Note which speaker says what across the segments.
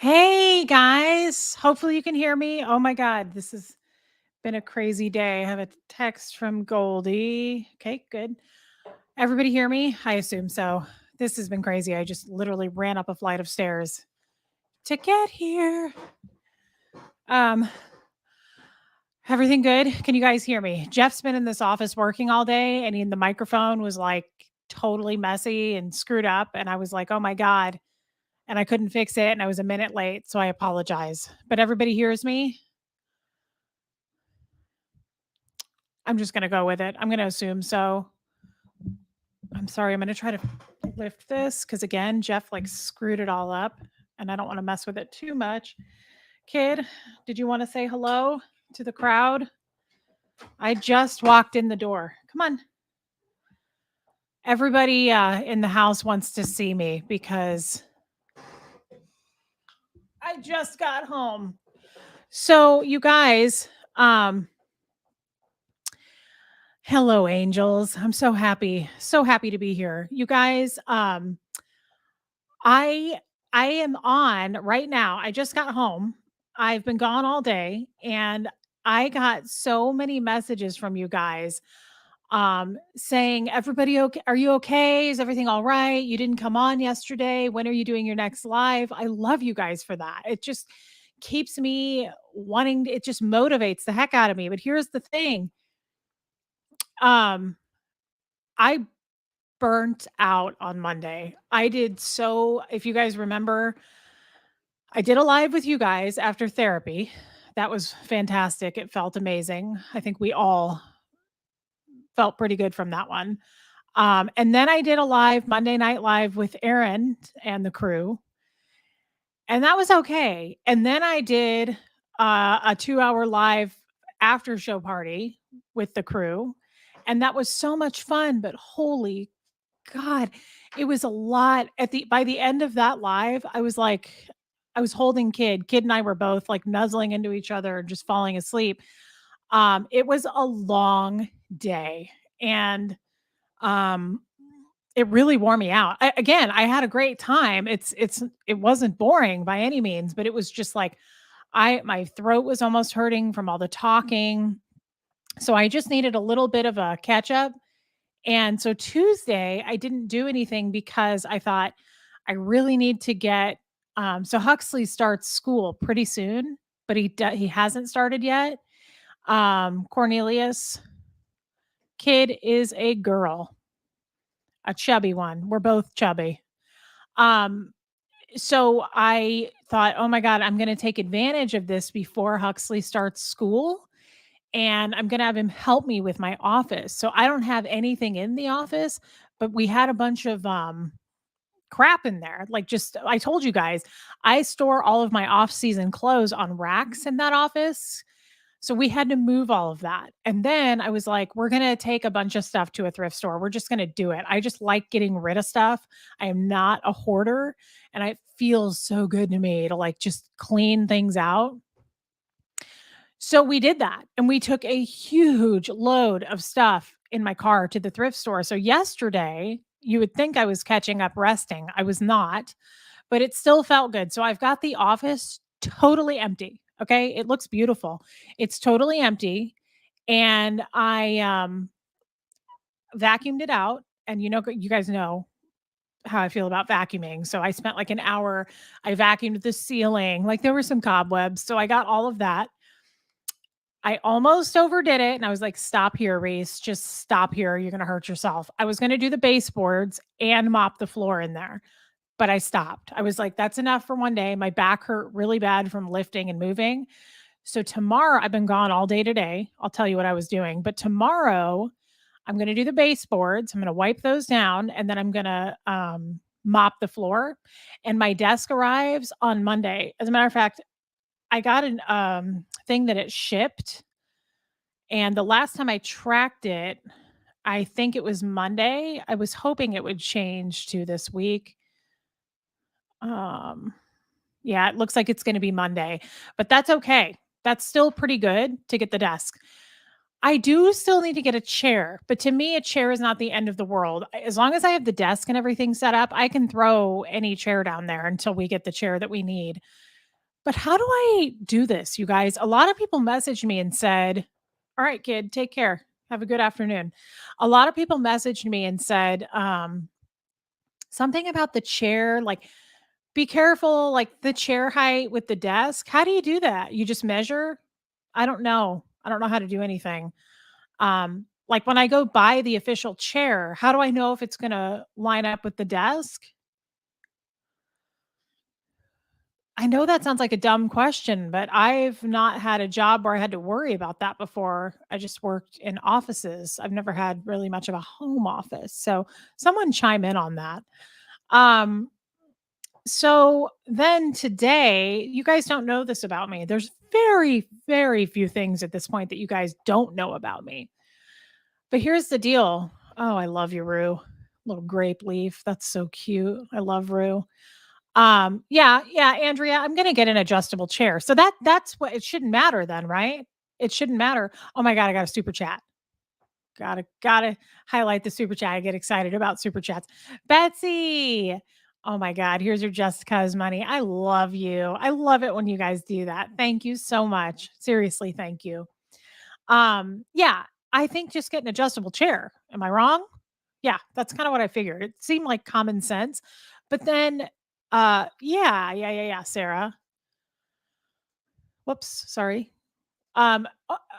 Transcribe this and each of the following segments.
Speaker 1: Hey guys, hopefully you can hear me. Oh my God, this has been a crazy day. I have a text from Goldie. Okay, good. Everybody hear me? I assume so. This has been crazy. I just literally ran up a flight of stairs to get here. Um, everything good? Can you guys hear me? Jeff's been in this office working all day and the microphone was like totally messy and screwed up. And I was like, oh my God. And I couldn't fix it. And I was a minute late. So I apologize. But everybody hears me. I'm just gonna go with it. I'm gonna assume so. I'm sorry, I'm gonna try to lift this because again, Jeff like screwed it all up and I don't want to mess with it too much. Kid, did you want to say hello to the crowd? I just walked in the door. Come on. Everybody in the house wants to see me because I just got home. So, you guys, hello angels. I'm so happy to be here. You guys, I I am on right now. I just got home. I've been gone all day and I got so many messages from you guys saying everybody okay, are you okay? Is everything all right? You didn't come on yesterday. When are you doing your next live? I love you guys for that. It just keeps me wanting it just motivates the heck out of me. But here's the thing. Um I burnt out on Monday. I did so if you guys remember I did a live with you guys after therapy. That was fantastic. It felt amazing. I think we all felt pretty good from that one. And then I did a live Monday Night Live with Aaron and the crew, and that was okay. And then I did a 2 hour live after show party with the crew, and that was so much fun. But holy God, it was a lot at the by the end of that live, I was like I was holding Kid. Kid and I were both like nuzzling into each other and just falling asleep. It was a long day and um it really wore me out. Again, I had a great time. It wasn't boring by any means, but it was just like my throat was almost hurting from all the talking. So I just needed a little bit of a catch up and so Tuesday, I didn't do anything because I thought I really need to get so Huxley starts school pretty soon, but he hasn't started yet. Cornelius kid is a girl, a chubby one. We're both chubby. Um so I thought, "Oh my god, I'm going to take advantage of this before Huxley starts school." And I'm gonna have him help me with my office. So I don't have anything in the office, but we had a bunch of crap in there. Like just I told you guys, I store all of my off-season clothes on racks in that office. So we had to move all of that. And then I was like, we're going to take a bunch of stuff to a thrift store. We're just going to do it. I just like getting rid of stuff. I am not a hoarder and it feels so good to me to like just clean things out. So we did that and we took a huge load of stuff in my car to the thrift store. So yesterday, you would think I was catching up resting. I was not, but it still felt good. So I've got the office totally empty. Okay. It looks beautiful. It's totally empty. And I vacuumed it out. And you guys know how I feel about vacuuming. So I spent like an hour. I vacuumed the ceiling. Like there were some cobwebs. So I got all of that. I almost overdid it, and I was like, "Stop here, Reese. Just stop here. You're gonna hurt yourself." I was gonna do the baseboards and mop the floor in there, but I stopped. I was like, "That's enough for one day." My back hurt really bad from lifting and moving. So tomorrow, I've been gone all day today. I'll tell you what I was doing, but tomorrow I'm gonna do the baseboards. I'm gonna wipe those down, and then I'm gonna mop the floor. And my desk arrives on Monday. As a matter of fact, I got an thing that it shipped and the last time I tracked it, I think it was Monday. I was hoping it would change to this week. Um, yeah, it looks like it's gonna be Monday, but that's okay. That's still pretty good to get the desk. I do still need to get a chair, but to me, a chair is not the end of the world. As long as I have the desk and everything set up, I can throw any chair down there until we get the chair that we need. But how do I do this, you guys? A lot of people messaged me and said, "All right, kid, take care. Have a good afternoon." A lot of people messaged me and said, something about the chair, like, "Be careful, like, the chair height with the desk." How do you do that? You just measure? I don't know. I don't know how to do anything. Like, when I go buy the official chair, how do I know if it's gonna line up with the desk? I know that sounds like a dumb question, but I've not had a job where I had to worry about that before. I just worked in offices. I've never had really much of a home office. So someone chime in on that. Um, so then today, you guys don't know this about me. There's very, very few things at this point that you guys don't know about me. But here's the deal. Oh, I love you, Rue. Little grape leaf. That's so cute. I love Rue. Yeah, yeah, Andrea, I'm gonna get an adjustable chair. So that's what it shouldn't matter then, right? It shouldn't matter. Oh my god, I got a super chat. Gotta highlight the super chat. I get excited about super chats. Betsy. Oh my god, here's your just cuz money. I love you. I love it when you guys do that. Thank you so much. Seriously, thank you. Yeah, I think just get an adjustable chair. Am I wrong? Yeah, that's kinda what I figured. It seemed like common sense. But then, yeah, yeah, yeah, yeah, Sarah. Whoops, sorry.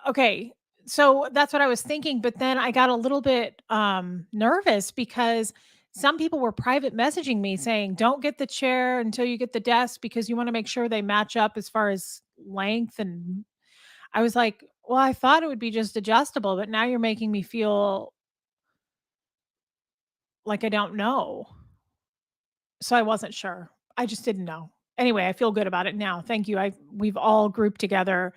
Speaker 1: Okay. So that's what I was thinking, but then I got a little bit nervous because some people were private messaging me saying, "Don't get the chair until you get the desk because you want to make sure they match up as far as length." And I was like, "Well, I thought it would be just adjustable, but now you're making me feel like I don't know." So I wasn't sure. I just didn't know. Anyway, I feel good about it now. Thank you. I We've all grouped together.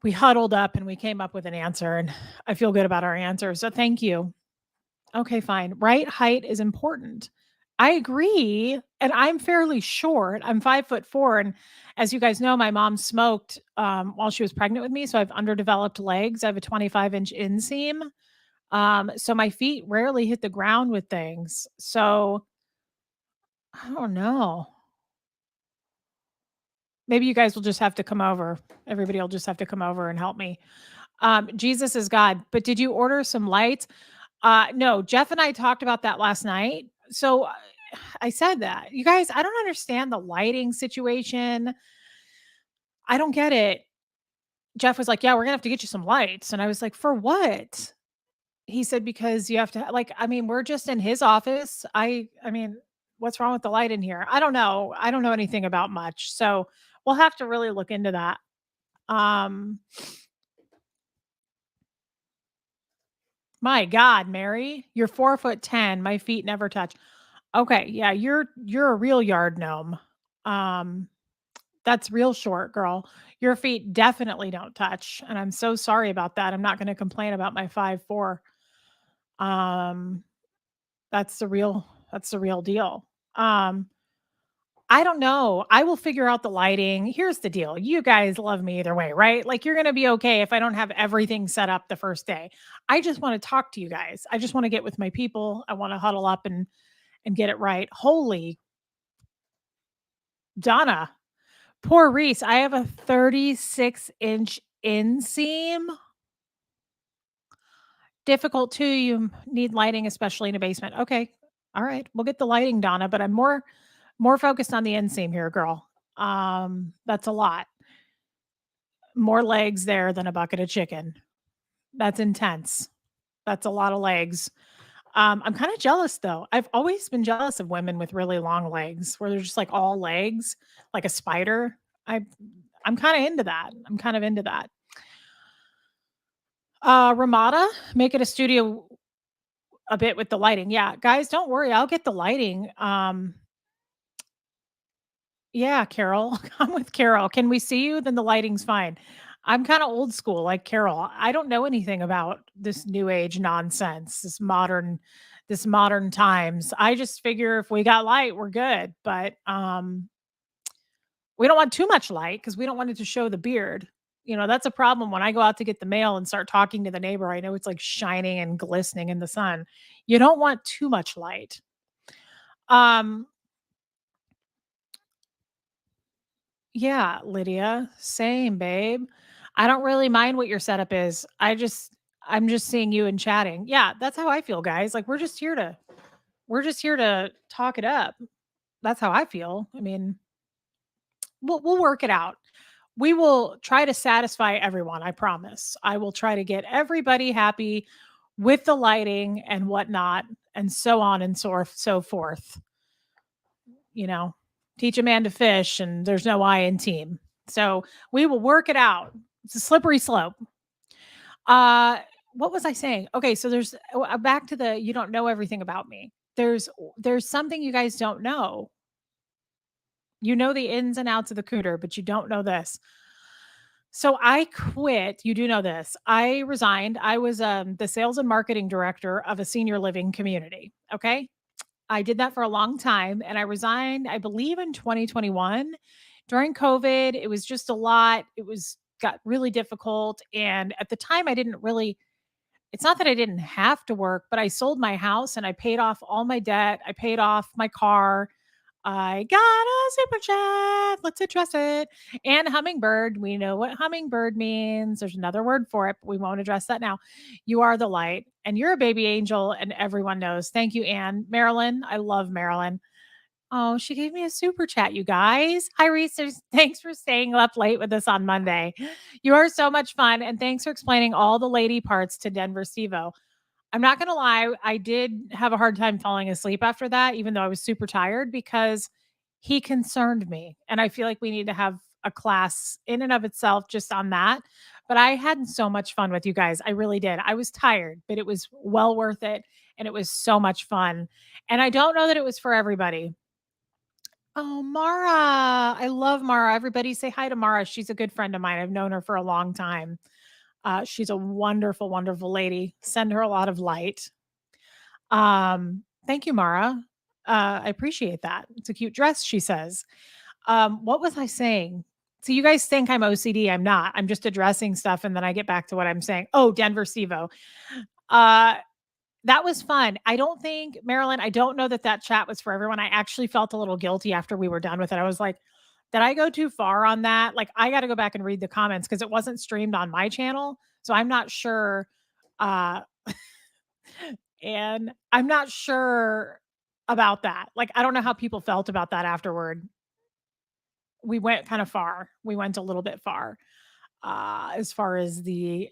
Speaker 1: We huddled up and we came up with an answer, and I feel good about our answer. So thank you. Okay, fine. Right height is important. I agree. And I'm fairly short. I'm 5'4". And as you guys know, my mom smoked while she was pregnant with me. So I have underdeveloped legs. I have a 25-inch inseam. So my feet rarely hit the ground with things. So I don't know. Maybe you guys will just have to come over. Everybody will just have to come over and help me. Jesus is God. But did you order some lights? No, Jeff and I talked about that last night. So I said that. You guys, I don't understand the lighting situation. I don't get it. Jeff was like, "Yeah, we're gonna have to get you some lights." And I was like, "For what?" He said, "Because you have to like, I mean, we're just in his office. I mean, what's wrong with the light in here? I don't know. I don't know anything about much. So we'll have to really look into that. Um, my God, Mary, you're 4'10". My feet never touch. Okay, yeah, you're a real yard gnome. Um, that's real short, girl. Your feet definitely don't touch, and I'm so sorry about that. I'm not gonna complain about my 5'4". Um, that's the real deal. Um, I don't know. I will figure out the lighting. Here's the deal. You guys love me either way, right? Like you're going to be okay if I don't have everything set up the first day. I just want to talk to you guys. I just want to get with my people. I want to huddle up and get it right. Holy Donna, poor Reese. I have a 36-inch inseam. Difficult too. You need lighting, especially in a basement. Okay. All right. We'll get the lighting, Donna, but I'm more focused on the inseam here, girl. That's a lot. More legs there than a bucket of chicken. That's intense. That's a lot of legs. I'm kind of jealous though. I've always been jealous of women with really long legs where they're just like all legs, like a spider. I I'm kind of into that. I'm kind of into that. Ramada, make it a studio a bit with the lighting. Yeah, guys, don't worry. I'll get the lighting. Yeah, Carol. I'm with Carol. Can we see you? Then the lighting's fine. I'm kind of old school like Carol. I don't know anything about this new age nonsense, this modern times. I just figure if we got light, we're good. But we don't want too much light because we don't want it to show the beard. You know, that's a problem when I go out to get the mail and start talking to the neighbor. I know it's like shining and glistening in the sun. You don't want too much light. Um Yeah, Lydia, same, babe. I don't really mind what your setup is. I'm just seeing you and chatting. Yeah, that's how I feel, guys. Like we're just here to talk it up. That's how I feel. I mean, we'll work it out. We will try to satisfy everyone, I promise. I will try to get everybody happy with the lighting and whatnot, and so on and so forth. You know, teach a man to fish, and there's no I in team. So we will work it out. It's a slippery slope. Uh, what was I saying? Okay, so back to the you don't know everything about me. There's something you guys don't know. You know the ins and outs of the cooter, but you don't know this. So I quit. You do know this. I resigned. I was the sales and marketing director of a senior living community. Okay. I did that for a long time and I resigned, I believe in 2021 during COVID. It was just a lot. Got really difficult. And at the time, I didn't really, it's not that I didn't have to work, but I sold my house and I paid off all my debt. I paid off my car. I got a super chat. Let's address it. And hummingbird. We know what hummingbird means. There's another word for it, but we won't address that now. You are the light and you're a baby angel, and everyone knows. Thank you, Anne. Marilyn. I love Marilyn. Oh, she gave me a super chat, you guys. Hi, Reese. Thanks for staying up late with us on Monday. You are so much fun. And thanks for explaining all the lady parts to Denver Stevo. I'm not gonna lie, I did have a hard time falling asleep after that, even though I was super tired because he concerned me. And I feel like we need to have a class in and of itself just on that. But I had so much fun with you guys. I really did. I was tired, but it was well worth it. And it was so much fun. And I don't know that it was for everybody. Oh, Mara. I love Mara. Everybody say hi to Mara. She's a good friend of mine. I've known her for a long time. She's a wonderful, wonderful lady. Send her a lot of light. Thank you, Mara. I appreciate that. It's a cute dress, she says. What was I saying? So you guys think I'm OCD. I'm not. I'm just addressing stuff and then I get back to what I'm saying. Oh, Denver Stevo. Uh, that was fun. I don't think, Marilyn, I don't know that that chat was for everyone. I actually felt a little guilty after we were done with it. I was like, did I go too far on that? Like, I got to go back and read the comments because it wasn't streamed on my channel. So I'm not sure. Uh, and I'm not sure about that. Like, I don't know how people felt about that afterward. We went kind of far. We went a little bit far as far as the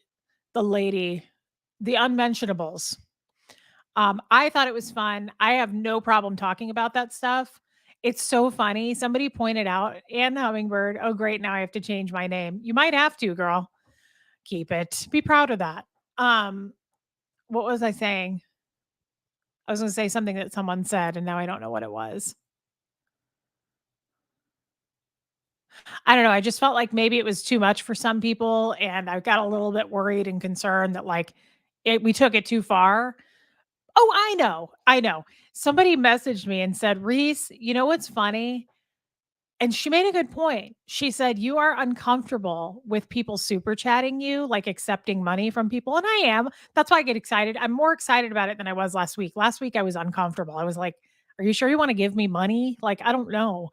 Speaker 1: lady, the unmentionables. I thought it was fun. I have no problem talking about that stuff. It's so funny. Somebody pointed out, Ann Hummingbird. Oh, great. Now I have to change my name. You might have to, girl. Keep it. Be proud of that. Um, what was I saying? I was going to say something that someone said, and now I don't know what it was. I don't know. I just felt like maybe it was too much for some people, and I got a little bit worried and concerned that we took it too far. Oh, I know. I know. Somebody messaged me and said, "Reese, you know what's funny?" And she made a good point. She said, "You are uncomfortable with people super chatting you, like accepting money from people." And I am. That's why I get excited. I'm more excited about it than I was last week. Last week I was uncomfortable. I was like, "Are you sure you want to give me money?" Like, I don't know.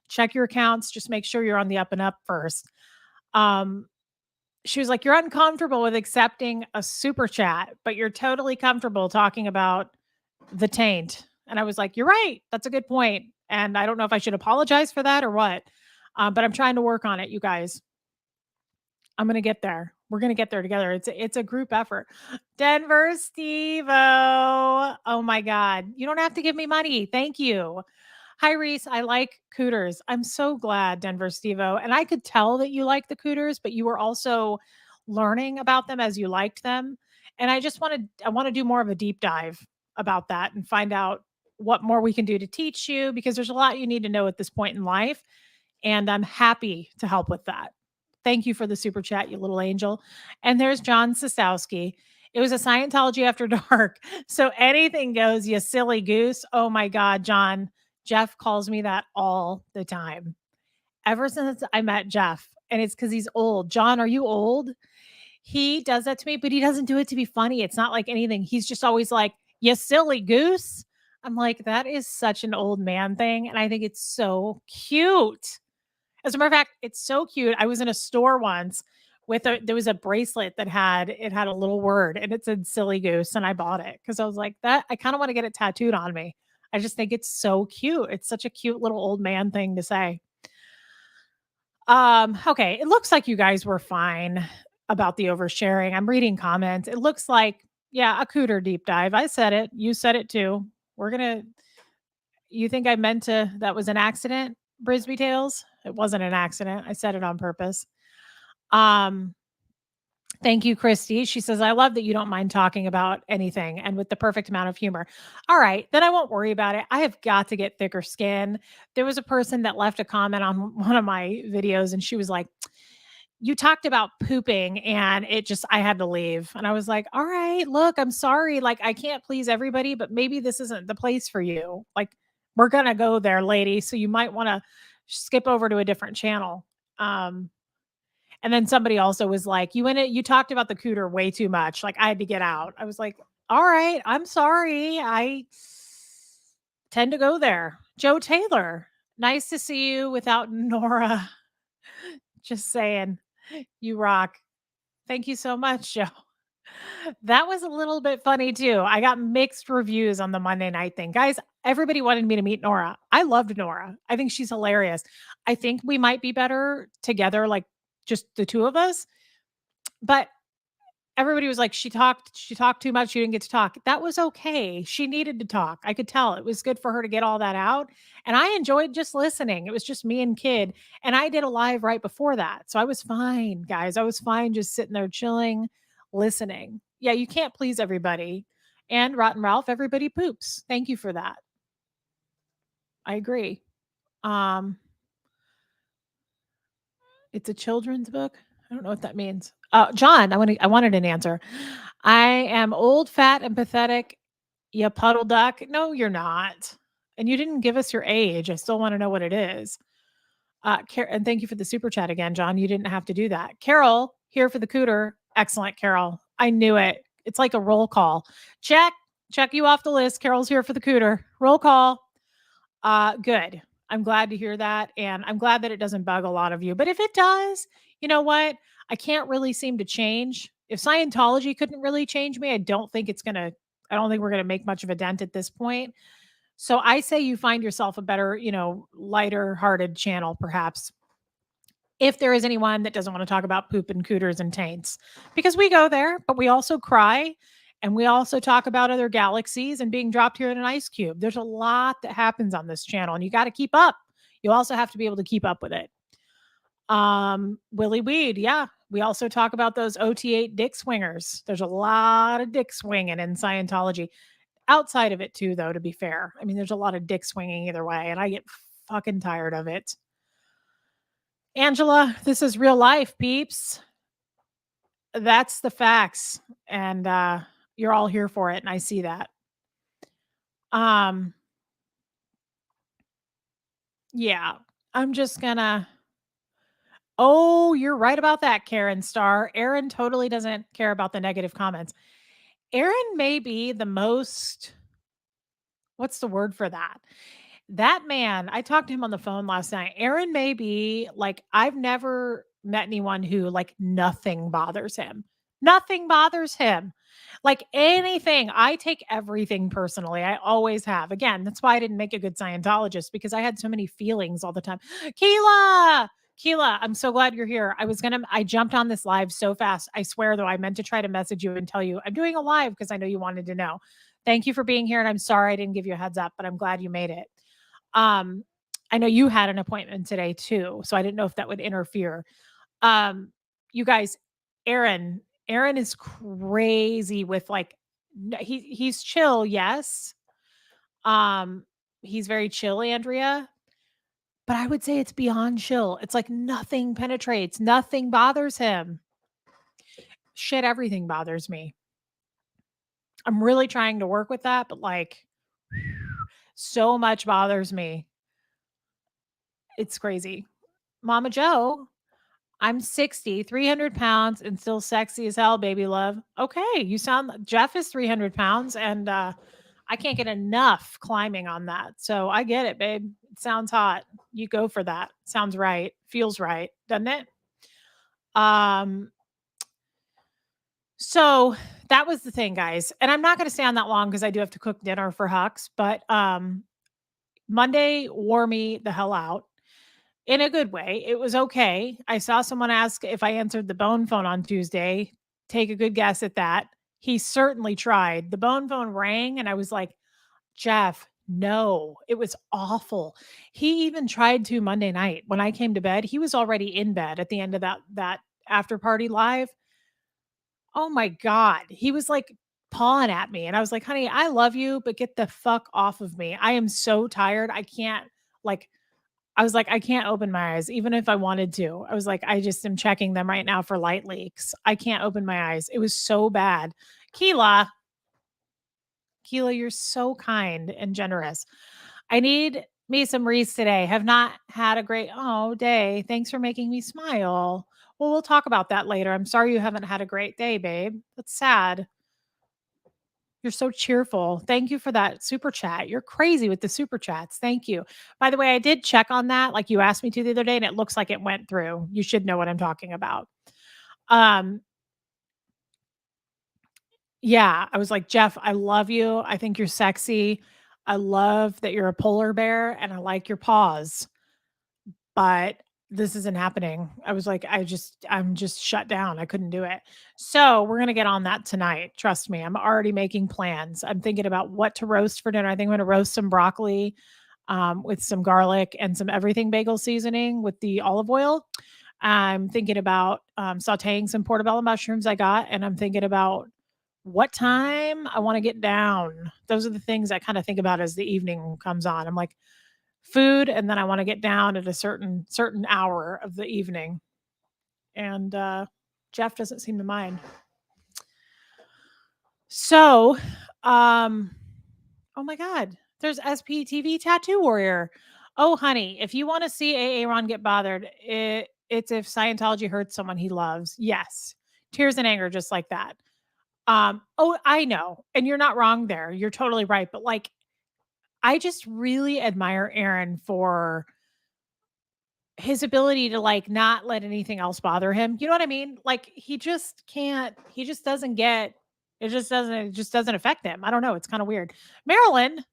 Speaker 1: Check your accounts, just make sure you're on the up and up first. Um, she was like, "You're uncomfortable with accepting a super chat, but you're totally comfortable talking about the taint." And I was like, "You're right. That's a good point." And I don't know if I should apologize for that or what. But I'm trying to work on it, you guys. I'm gonna get there. We're gonna get there together. It's a group effort. Denver Steve. Oh my God. You don't have to give me money. Thank you. Hi, Reese. I like cooters. I'm so glad, Denver Stevo. And I could tell that you like the cooters, but you were also learning about them as you liked them. And I want to do more of a deep dive about that and find out what more we can do to teach you because there's a lot you need to know at this point in life. And I'm happy to help with that. Thank you for the super chat, you little angel. And there's John Sosowski. It was a Scientology after dark. So anything goes, you silly goose. Oh my God, John. Jeff calls me that all the time. Ever since I met Jeff, and it's because he's old. John, are you old? He does that to me, but he doesn't do it to be funny. It's not like anything. He's just always like, you silly goose. I'm like, that is such an old man thing. And I think it's so cute. As a matter of fact, it's so cute. I was in a store once with there was a bracelet that had a little word and it said silly goose and I bought it because I was like, that I kind of want to get it tattooed on me. I just think it's so cute. It's such a cute little old man thing to say. Okay, it looks like you guys were fine about the oversharing. I'm reading comments. It looks like, yeah, a cooter deep dive. I said it. You said it too. We're gonna You think I meant to that was an accident, Brisby Tales? It wasn't an accident. I said it on purpose. Um, Thank you, Christy. She says, I love that you don't mind talking about anything and with the perfect amount of humor. All right, then I won't worry about it. I have got to get thicker skin. There was a person that left a comment on one of my videos and she was like, you talked about pooping and I had to leave. And I was like, all right, look, I'm sorry. Like, I can't please everybody, but maybe this isn't the place for you. Like, we're going to go there, lady. So you might want to skip over to a different channel. Um, and then somebody also was like, you talked about the cooter way too much. Like, I had to get out. I was like, all right, I'm sorry. I tend to go there. Joe Taylor, nice to see you without Nora. Just saying, you rock. Thank you so much, Joe. That was a little bit funny too. I got mixed reviews on the Monday night thing. Guys, everybody wanted me to meet Nora. I loved Nora. I think she's hilarious. I think we might be better together, like just the two of us. But everybody was like, she talked too much. She didn't get to talk. That was okay. She needed to talk. I could tell it was good for her to get all that out. And I enjoyed just listening. It was just me and Kid. And I did a live right before that. So I was fine, guys. I was fine just sitting there chilling, listening. Yeah, you can't please everybody. And Rotten Ralph, everybody poops. Thank you for that. I agree. Um, it's a children's book. I don't know what that means. John, I wanted an answer. I am old, fat, and pathetic. You puddle duck. No, you're not. And you didn't give us your age. I still want to know what it is. And thank you for the super chat again, John. You didn't have to do that. Carol, here for the cooter. Excellent, Carol. I knew it. It's like a roll call. Check you off the list. Carol's here for the cooter. Roll call. Good. I'm glad to hear that. And I'm glad that it doesn't bug a lot of you. But if it does, you know what? I can't really seem to change. If Scientology couldn't really change me, I don't think we're going to make much of a dent at this point. So I say you find yourself a better, lighter hearted channel, perhaps. If there is anyone that doesn't want to talk about poop and cooters and taints, because we go there, but we also cry and we also talk about other galaxies and being dropped here in an ice cube. There's a lot that happens on this channel and you got to keep up. You also have to be able to keep up with it. Willie Weed. Yeah. We also talk about those OT8 dick swingers. There's a lot of dick swinging in Scientology. Outside of it too, though, to be fair. I mean, there's a lot of dick swinging either way, and I get fucking tired of it. Angela, this is real life, peeps. That's the facts. And you're all here for it, and I see that. Yeah. I'm just gonna Oh, you're right about that, Karen Star. Aaron totally doesn't care about the negative comments. Aaron may be the most what's the word for that? That man, I talked to him on the phone last night. Aaron may be like, I've never met anyone who like nothing bothers him. Nothing bothers him. Like anything, I take everything personally. I always have. Again, that's why I didn't make a good Scientologist because I had so many feelings all the time. Keela, I'm so glad you're here. I jumped on this live so fast. I swear though, I meant to try to message you and tell you I'm doing a live because I know you wanted to know. Thank you for being here. And I'm sorry I didn't give you a heads up, but I'm glad you made it. I know you had an appointment today too, so I didn't know if that would interfere. You guys, Aaron is crazy with like he's chill, yes. He's very chill, Andrea. But I would say it's beyond chill. It's like nothing penetrates, nothing bothers him. Shit, everything bothers me. I'm really trying to work with that, but like so much bothers me. It's crazy. Mama Joe, I'm 60, 300 pounds and still sexy as hell, baby love. Okay. Jeff is 300 pounds and I can't get enough climbing on that. So I get it, babe. Sounds hot. You go for that. Sounds right. Feels right, doesn't it? Um, so that was the thing, guys. And I'm not going to stay on that long because I do have to cook dinner for Hux. But Monday wore me the hell out in a good way. It was okay. I saw someone ask if I answered the bone phone on Tuesday. Take a good guess at that. He certainly tried. The bone phone rang, and I was like, Jeff, no, it was awful. He even tried to Monday night when I came to bed. He was already in bed at the end of that after party live. Oh my god. He was like pawing at me and I was like, "Honey, I love you, but get the fuck off of me. I am so tired. I can't like I was like, I can't open my eyes even if I wanted to. I was like, I just am checking them right now for light leaks. I can't open my eyes. It was so bad. Keela, Keela, you're so kind and generous. I need me some Reese today. Have not had a great day. Thanks for making me smile. Well, we'll talk about that later. I'm sorry you haven't had a great day, babe. That's sad. You're so cheerful. Thank you for that super chat. You're crazy with the super chats. Thank you. By the way, I did check on that like you asked me to the other day and it looks like it went through. You should know what I'm talking about. Um yeah, I was like, "Jeff, I love you. I think you're sexy. I love that you're a polar bear and I like your paws." But this isn't happening. I was like, I'm just shut down. I couldn't do it. So we're gonna get on that tonight. Trust me. I'm already making plans. I'm thinking about what to roast for dinner. I think I'm gonna roast some broccoli with some garlic and some everything bagel seasoning with the olive oil. I'm thinking about sauteing some portobello mushrooms I got, and I'm thinking about what time I want to get down. Those are the things I kind of think about as the evening comes on. I'm like, food, and then I wanna get down at a certain hour of the evening, and, Jeff doesn't seem to mind. So, um oh my god, there's SPTV Tattoo Warrior. "Oh, honey, if you wanna see Aaron get bothered, it's if Scientology hurts someone he loves." Yes. Tears and anger just like that. Oh, I know, and you're not wrong there, you're totally right, but, like, I just really admire Aaron for his ability to, like, not let anything else bother him. You know what I mean? Like, he just can't he just doesn't get it just doesn't affect him. I don't know, it's kinda weird. Marilyn,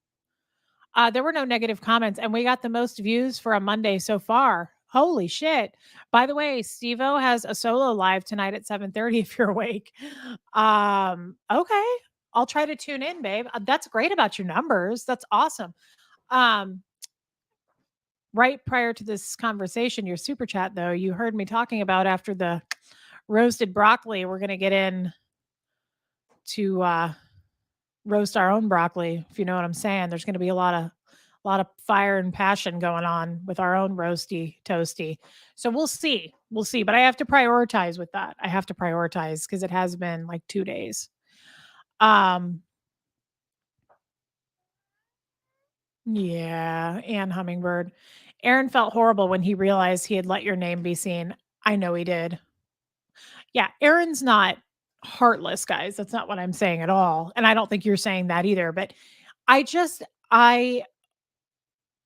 Speaker 1: there were no negative comments, and we got the most views for a Monday so far. Holy shit. By the way, Steve-O has a solo live tonight at 7:30 if you're awake. Okay. I'll try to tune in, babe. That's great about your numbers. That's awesome. Um Right prior to this conversation, your super chat, though, you heard me talking about after the roasted broccoli, we're gonna get in to, roast our own broccoli, if you know what I'm saying. There's gonna be a lot of fire and passion going on with our own roasty toasty. So we'll see. We'll see, but I have to prioritize with that. I have to prioritize because it has been, like, 2 days. Um, yeah, and hummingbird. Aaron felt horrible when he realized he had let your name be seen. I know he did. Yeah, Aaron's not heartless, guys. That's not what I'm saying at all, and I don't think you're saying that either, but I just I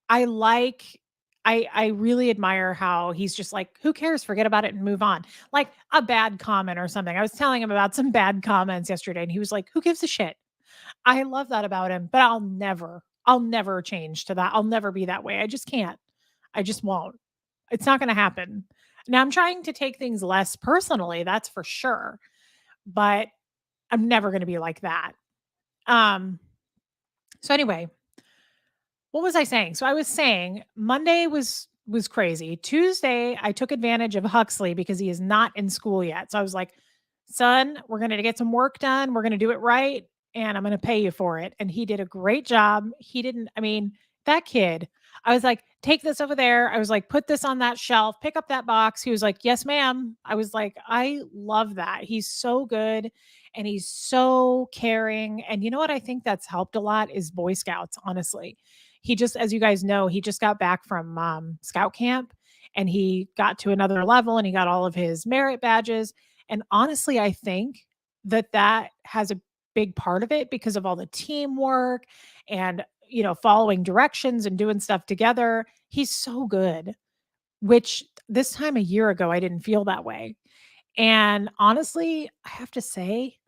Speaker 1: I like I really admire how he's just like, "Who cares? Forget about it and move on." Like a bad comment or something. I was telling him about some bad comments yesterday, and he was like, "Who gives a shit?" I love that about him, but I'll never change to that. I'll never be that way. I just can't. I just won't. It's not gonna happen. Now I'm trying to take things less personally, that's for sure, but I'm never gonna be like that. Um, so anyway, what was I saying? So I was saying Monday was crazy. Tuesday, I took advantage of Huxley because he is not in school yet. So I was like, "Son, we're going to get some work done. We're going to do it right and I'm going to pay you for it." And he did a great job. He didn't I mean, that kid. I was like, "Take this over there." I was like, "Put this on that shelf. Pick up that box." He was like, "Yes, ma'am." I was like, "I love that. He's so good and he's so caring." And you know what I think that's helped a lot is Boy Scouts, honestly. He just, as you guys know, he just got back from scout camp and he got to another level and he got all of his merit badges. And honestly, I think that that has a big part of it because of all the teamwork and following directions and doing stuff together. He's so good, which this time a year ago, I didn't feel that way. And honestly, I have to say,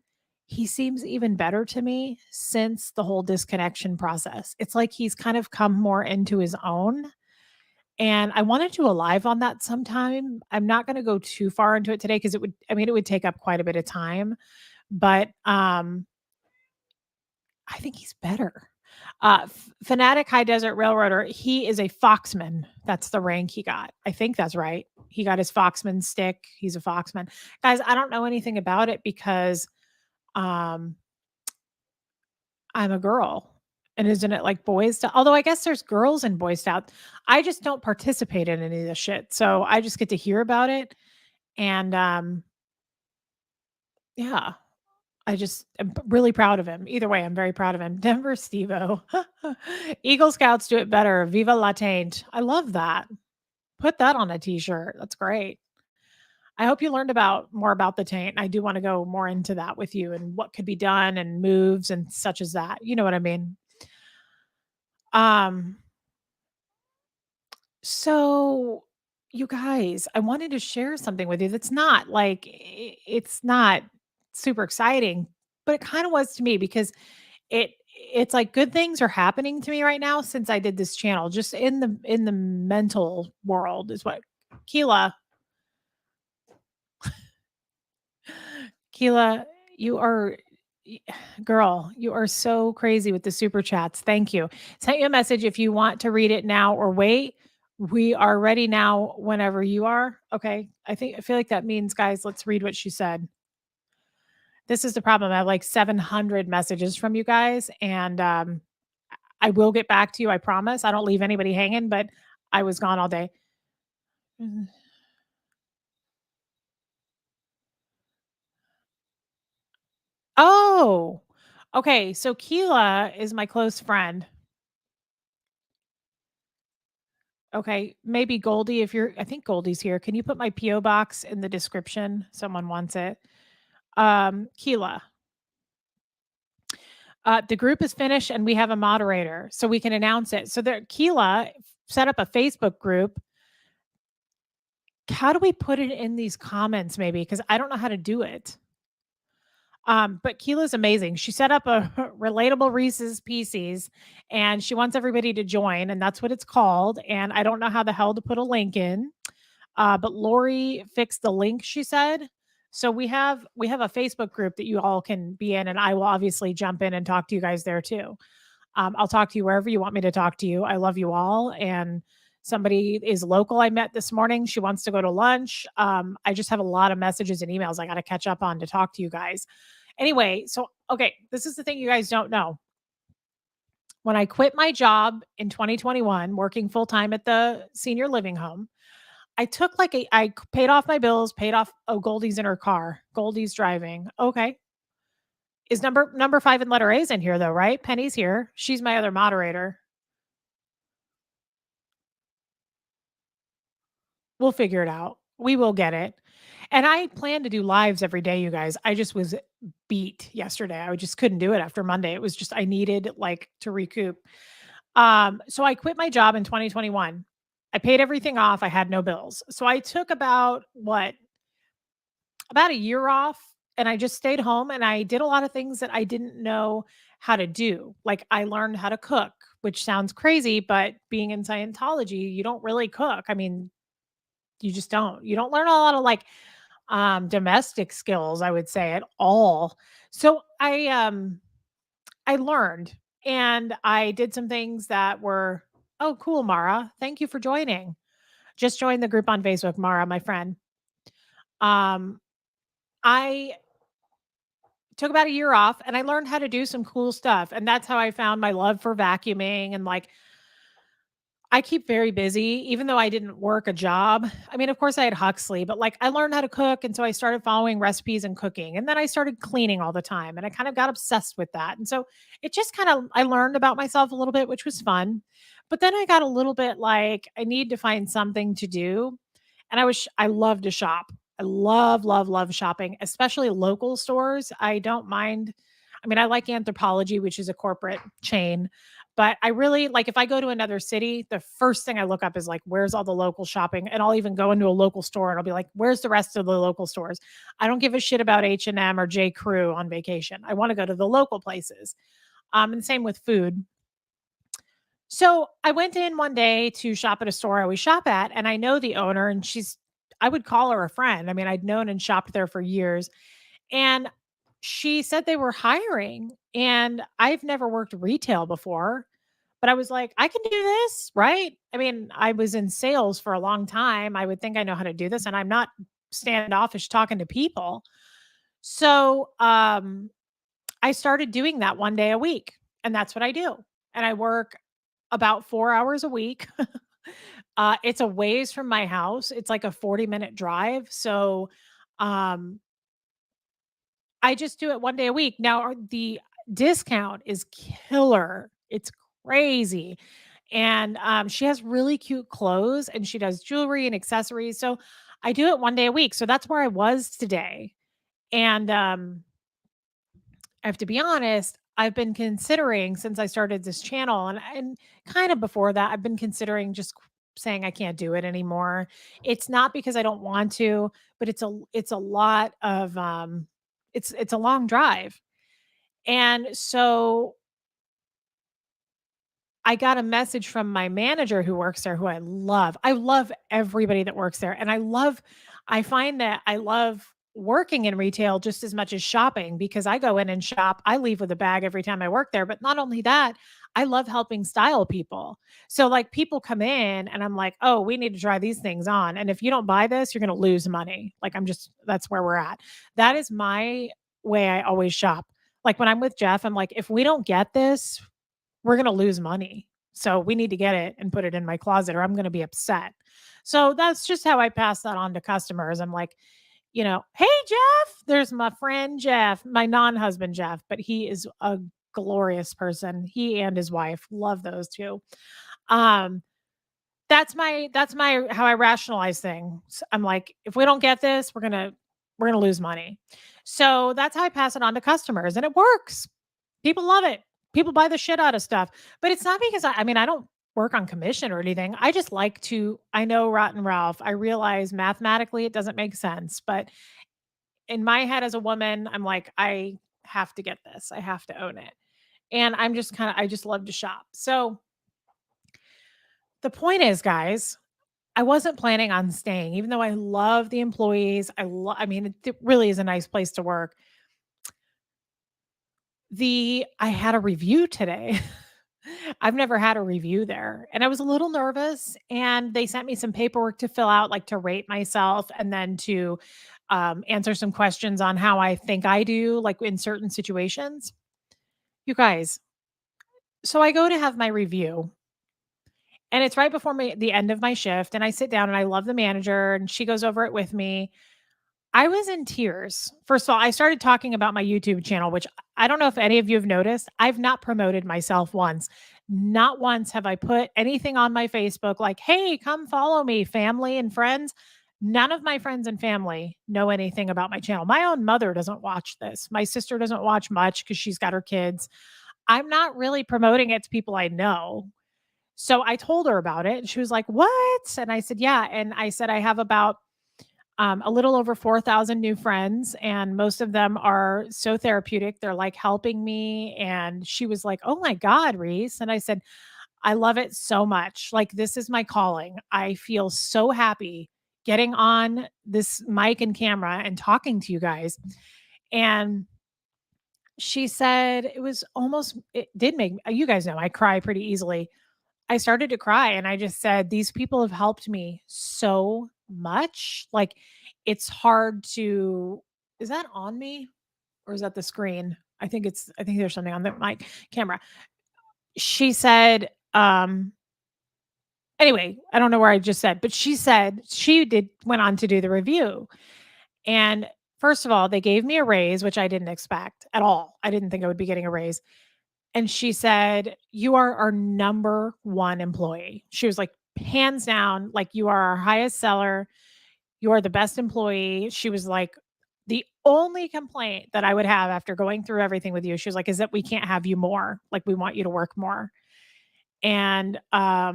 Speaker 1: he seems even better to me since the whole disconnection process. It's like he's kind of come more into his own. And I wanted to alive on that sometime. I'm not going to go too far into it today because it would take up quite a bit of time. But I think he's better. Fanatic High Desert Railroader, he is a Foxman. That's the rank he got. I think that's right. He got his Foxman stick. He's a Foxman. Guys, I don't know anything about it because um, I'm a girl. And isn't it like Boys Scout? Although I guess there's girls in Boy Scout. I just don't participate in any of this shit. So I just get to hear about it. And yeah, I just am really proud of him. Either way, I'm very proud of him. Denver Steve-O. Eagle Scouts do it better. Viva la taint. I love that. Put that on a t-shirt. That's great. I hope you learned about more about the taint. I do want to go more into that with you and what could be done and moves and such as that. You know what I mean? Um, so you guys, I wanted to share something with you that's not like it's not super exciting, but it kind of was to me because it it's like good things are happening to me right now since I did this channel, just in the mental world is what Keela, Keela, you are y- girl, you are so crazy with the super chats. Thank you. Sent you a message if you want to read it now or wait. We are ready now whenever you are. Okay. I feel like that means guys, let's read what she said. This is the problem. I have like 700 messages from you guys and I will get back to you, I promise. I don't leave anybody hanging, but I was gone all day. Mhm. Oh, okay. So Keela is my close friend. Okay, maybe Goldie, if you're, I think Goldie's here. Can you put my PO box in the description? Someone wants it. Keela, the group is finished and we have a moderator, so we can announce it. So there, Keela set up a Facebook group. How do we put it in these comments? Maybe because I don't know how to do it. But Keela's amazing. She set up a relatable Reese's Pieces and she wants everybody to join, and that's what it's called. And I don't know how the hell to put a link in. But Lori fixed the link, she said. So we have a Facebook group that you all can be in, and I will obviously jump in and talk to you guys there too. I'll talk to you wherever you want me to talk to you. I love you all. And somebody is local I met this morning. She wants to go to lunch. I just have a lot of messages and emails I got to catch up on to talk to you guys. Anyway, so okay, this is the thing you guys don't know. When I quit my job in 2021, working full time at the senior living home, I took like I paid off my bills, paid off. Oh, Goldie's in her car. Goldie's driving. Okay. Is number 5 and letter A's in here though, right? Penny's here. She's my other moderator. We'll figure it out. We will get it. And I plan to do lives every day, you guys. I just was beat yesterday. I just couldn't do it after Monday. It was just I needed like to recoup. So I quit my job in 2021. I paid everything off. I had no bills. So I took about a year off and I just stayed home and I did a lot of things that I didn't know how to do. Like I learned how to cook, which sounds crazy, but being in Scientology, you don't really cook. I mean, you just don't. You don't learn a lot of like domestic skills, I would say at all. So I learned and I did some things that were oh cool, Mara. Thank you for joining. Just joined the group on Facebook, Mara, my friend. Um I took about a year off and I learned how to do some cool stuff. And that's how I found my love for vacuuming. And like, I keep very busy, even though I didn't work a job. I mean, of course, I had Huxley, but like, I learned how to cook. And so I started following recipes and cooking. And then I started cleaning all the time. And I kind of got obsessed with that. And so it just kind of, I learned about myself a little bit, which was fun. But then I got a little bit like, I need to find something to do. And I love to shop. I love, love, love shopping, especially local stores. I don't mind. I mean, I like Anthropologie, which is a corporate chain, But I really like if I go to another city, the first thing I look up is like, where's all the local shopping? And I'll even go into a local store and I'll be like, where's the rest of the local stores? I don't give a shit about H&M or J. Crew on vacation. I want to go to the local places. And same with food. So I went in one day to shop at a store I always shop at, and I know the owner, and I would call her a friend. I mean, I'd known and shopped there for years. And she said they were hiring, and I've never worked retail before, but I was like, I can do this, right? I mean, I was in sales for a long time. I would think I know how to do this, and I'm not standoffish talking to people. So, I started doing that one day a week, and that's what I do. And I work about 4 hours a week. It's a ways from my house. It's like a 40-minute drive. So, um, I just do it one day a week. Now, the discount is killer. It's crazy. And she has really cute clothes and she does jewelry and accessories. So I do it one day a week. So that's where I was today. And I have to be honest, I've been considering since I started this channel and kind of before that, I've been considering just saying I can't do it anymore. It's not because I don't want to, but it's a lot of it's a long drive. And so I got a message from my manager who works there who I love. I love everybody that works there and I find that I love working in retail just as much as shopping because I go in and shop. I leave with a bag every time I work there, but not only that, I love helping style people. So like people come in and I'm like, "Oh, we need to try these things on. And if you don't buy this, you're going to lose money." Like I'm just that's where we're at. That is my way I always shop. Like when I'm with Jeff, I'm like, "If we don't get this, we're going to lose money. So we need to get it and put it in my closet or I'm going to be upset." So that's just how I pass that on to customers. I'm like, "Hey, Jeff, there's my friend Jeff, my non husband Jeff, but he is a glorious person. He and his wife love those two. Um, that's my how I rationalize things. I'm like, if we don't get this, we're gonna lose money. So that's how I pass it on to customers, and it works. People love it. People buy the shit out of stuff. But it's not because I mean, I don't work on commission or anything. I just like to I know Rotten Ralph. I realize mathematically it doesn't make sense, but in my head as a woman, I'm like, I have to get this. I have to own it. And I just love to shop. So the point is, guys, I wasn't planning on staying, even though I love the employees. I mean, it really is a nice place to work. I had a review today. I've never had a review there, and I was a little nervous, and they sent me some paperwork to fill out, like, to rate myself and then to, answer some questions on how I think I do, like, in certain situations. You guys, so I go to have my review, and it's right before the end of my shift, and I sit down, and I love the manager, and she goes over it with me. I was in tears. First of all, I started talking about my YouTube channel, which I don't know if any of you have noticed. I've not promoted myself once. Not once have I put anything on my Facebook like, "Hey, come follow me, family and friends." None of my friends and family know anything about my channel. My own mother doesn't watch this. My sister doesn't watch much because she's got her kids. I'm not really promoting it to people I know. So I told her about it and she was like, "What?" And I said, "Yeah." And I said, I have about a little over 4,000 new friends, and most of them are so therapeutic. They're like helping me. And she was like, "Oh my God, Reese." And I said, "I love it so much. Like, this is my calling. I feel so happy getting on this mic and camera and talking to you guys." And she said it did make you guys know I cry pretty easily. I started to cry and I just said, "These people have helped me so much." Like, it's hard to is that on me or is that the screen? I think there's something on the mic camera. She said, anyway, I don't know where I just said, but she said she did went on to do the review. And first of all, they gave me a raise, which I didn't expect at all. I didn't think I would be getting a raise. And she said, "You are our number 1 employee." She was like, "Hands down, like, you are our highest seller. You are the best employee." She was like, "The only complaint that I would have after going through everything with you," she was like, "is that we can't have you more. Like, we want you to work more." And I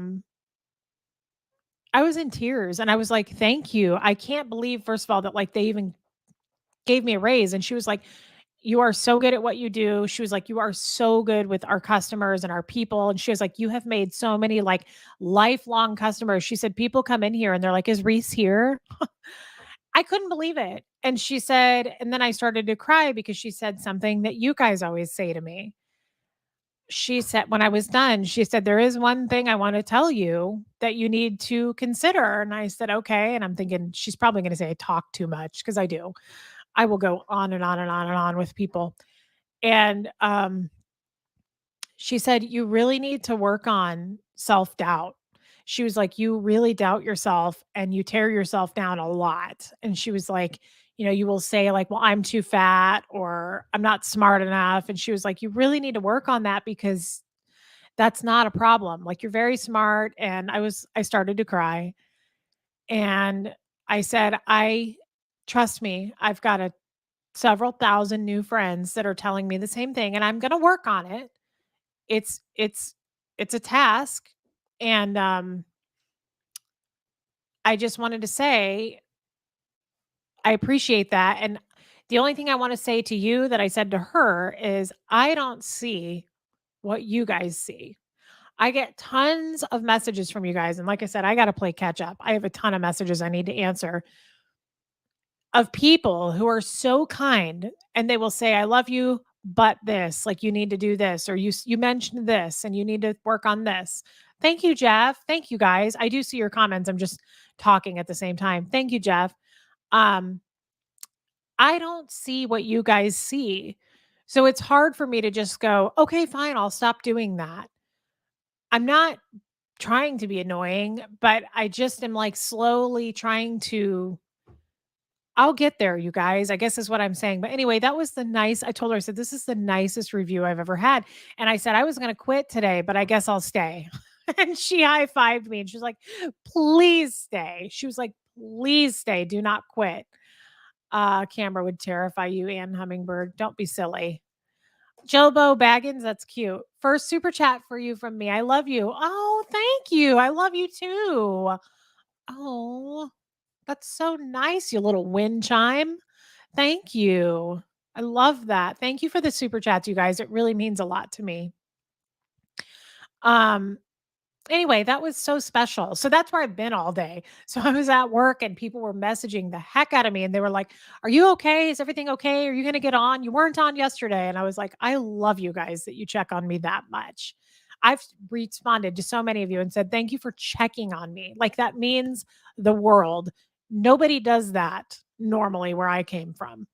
Speaker 1: was in tears and I was like, "Thank you. I can't believe first of all that like they even gave me a raise." And she was like, "You are so good at what you do." She was like, "You are so good with our customers and our people." And she was like, "You have made so many like lifelong customers." She said, "People come in here and they're like, 'Is Reese here?'" I couldn't believe it. And she said, and then I started to cry because she said something that you guys always say to me. She said, when I was done, she said, "There is one thing I want to tell you that you need to consider." And I said, "Okay." And I'm thinking she's probably going to say I talk too much because I do. I will go on and on and on and on with people. And she said, "You really need to work on self doubt." She was like, "You really doubt yourself and you tear yourself down a lot." And she was like, "You will say, like, well, I'm too fat or I'm not smart enough." And she was like, "You really need to work on that because that's not a problem. Like, you're very smart." And I started to cry. And I said, "I trust me, I've got a several thousand new friends that are telling me the same thing and I'm going to work on it. It's a task." And I just wanted to say I appreciate that. And the only thing I want to say to you that I said to her is I don't see what you guys see. I get tons of messages from you guys. And like I said, I got to play catch up. I have a ton of messages I need to answer of people who are so kind and they will say, "I love you, but this, like you need to do this, or you mentioned this and you need to work on this." Thank you, Jeff. Thank you guys. I do see your comments. I'm just talking at the same time. Thank you, Jeff. Um, I don't see what you guys see. So it's hard for me to just go, "Okay, fine, I'll stop doing that." I'm not trying to be annoying, but I just am like slowly trying to I'll get there, you guys, I guess is what I'm saying. But anyway, that was the nice I told her, I said, "This is the nicest review I've ever had." And I said, "I was gonna quit today, but I guess I'll stay." And she high-fived me and she was like, "Please stay." She was like, "Please stay. Do not quit." Camera would terrify you, Ann Hummingbird. Don't be silly. Jobo Baggins, that's cute. First super chat for you from me. I love you. Oh, thank you. I love you too. Oh, that's so nice, you little wind chime. Thank you. I love that. Thank you for the super chats, you guys. It really means a lot to me. Um, anyway, that was so special. So that's where I've been all day. So I was at work and people were messaging the heck out of me and they were like, "Are you okay? Is everything okay? Are you going to get on? You weren't on yesterday." And I was like, "I love you guys that you check on me that much." I've responded to so many of you and said, "Thank you for checking on me." Like that means the world. Nobody does that normally where I came from.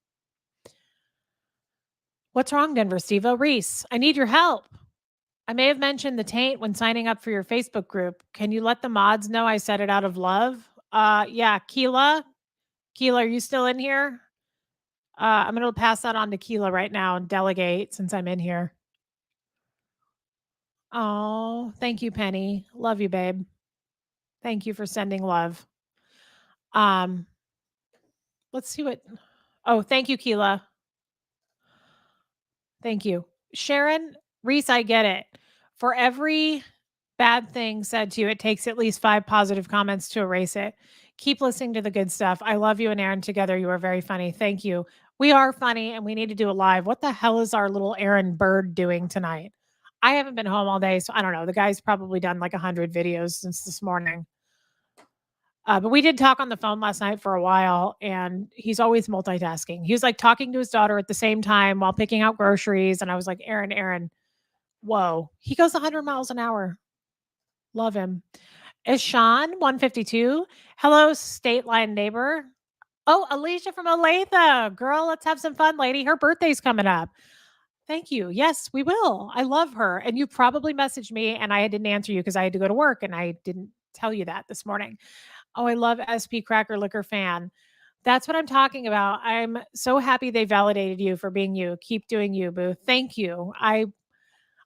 Speaker 1: What's wrong, Denver Steve? Reese, I need your help. I may have mentioned the taint when signing up for your Facebook group. Can you let the mods know I said it out of love? Yeah, Keela. Keela, are you still in here? I'm going to pass that on to Keela right now and delegate since I'm in here. Oh, thank you, Penny. Love you, babe. Thank you for sending love. Um, let's see what. Oh, thank you, Keela. Thank you. Sharon, Reese, I get it. For every bad thing said to you, it takes at least 5 positive comments to erase it. Keep listening to the good stuff. I love you and Aaron together. You are very funny. Thank you. We are funny and we need to do a live. What the hell is our little Aaron Bird doing tonight? I haven't been home all day, so I don't know. The guy's probably done like 100 videos since this morning. But we did talk on the phone last night for a while, and he's always multitasking. He was like talking to his daughter at the same time while picking out groceries. And I was like, Aaron, whoa. He goes 100 miles an hour. Love him. Is Sean 152? Hello, state line neighbor. Oh, Alicia from Olathe. Girl, let's have some fun, lady. Her birthday's coming up. Thank you. Yes, we will. I love her. And you probably messaged me and I didn't answer you because I had to go to work and I didn't tell you that this morning. Oh, I love SP Cracker Liquor fan. That's what I'm talking about. I'm so happy they validated you for being you. Keep doing you, boo. Thank you.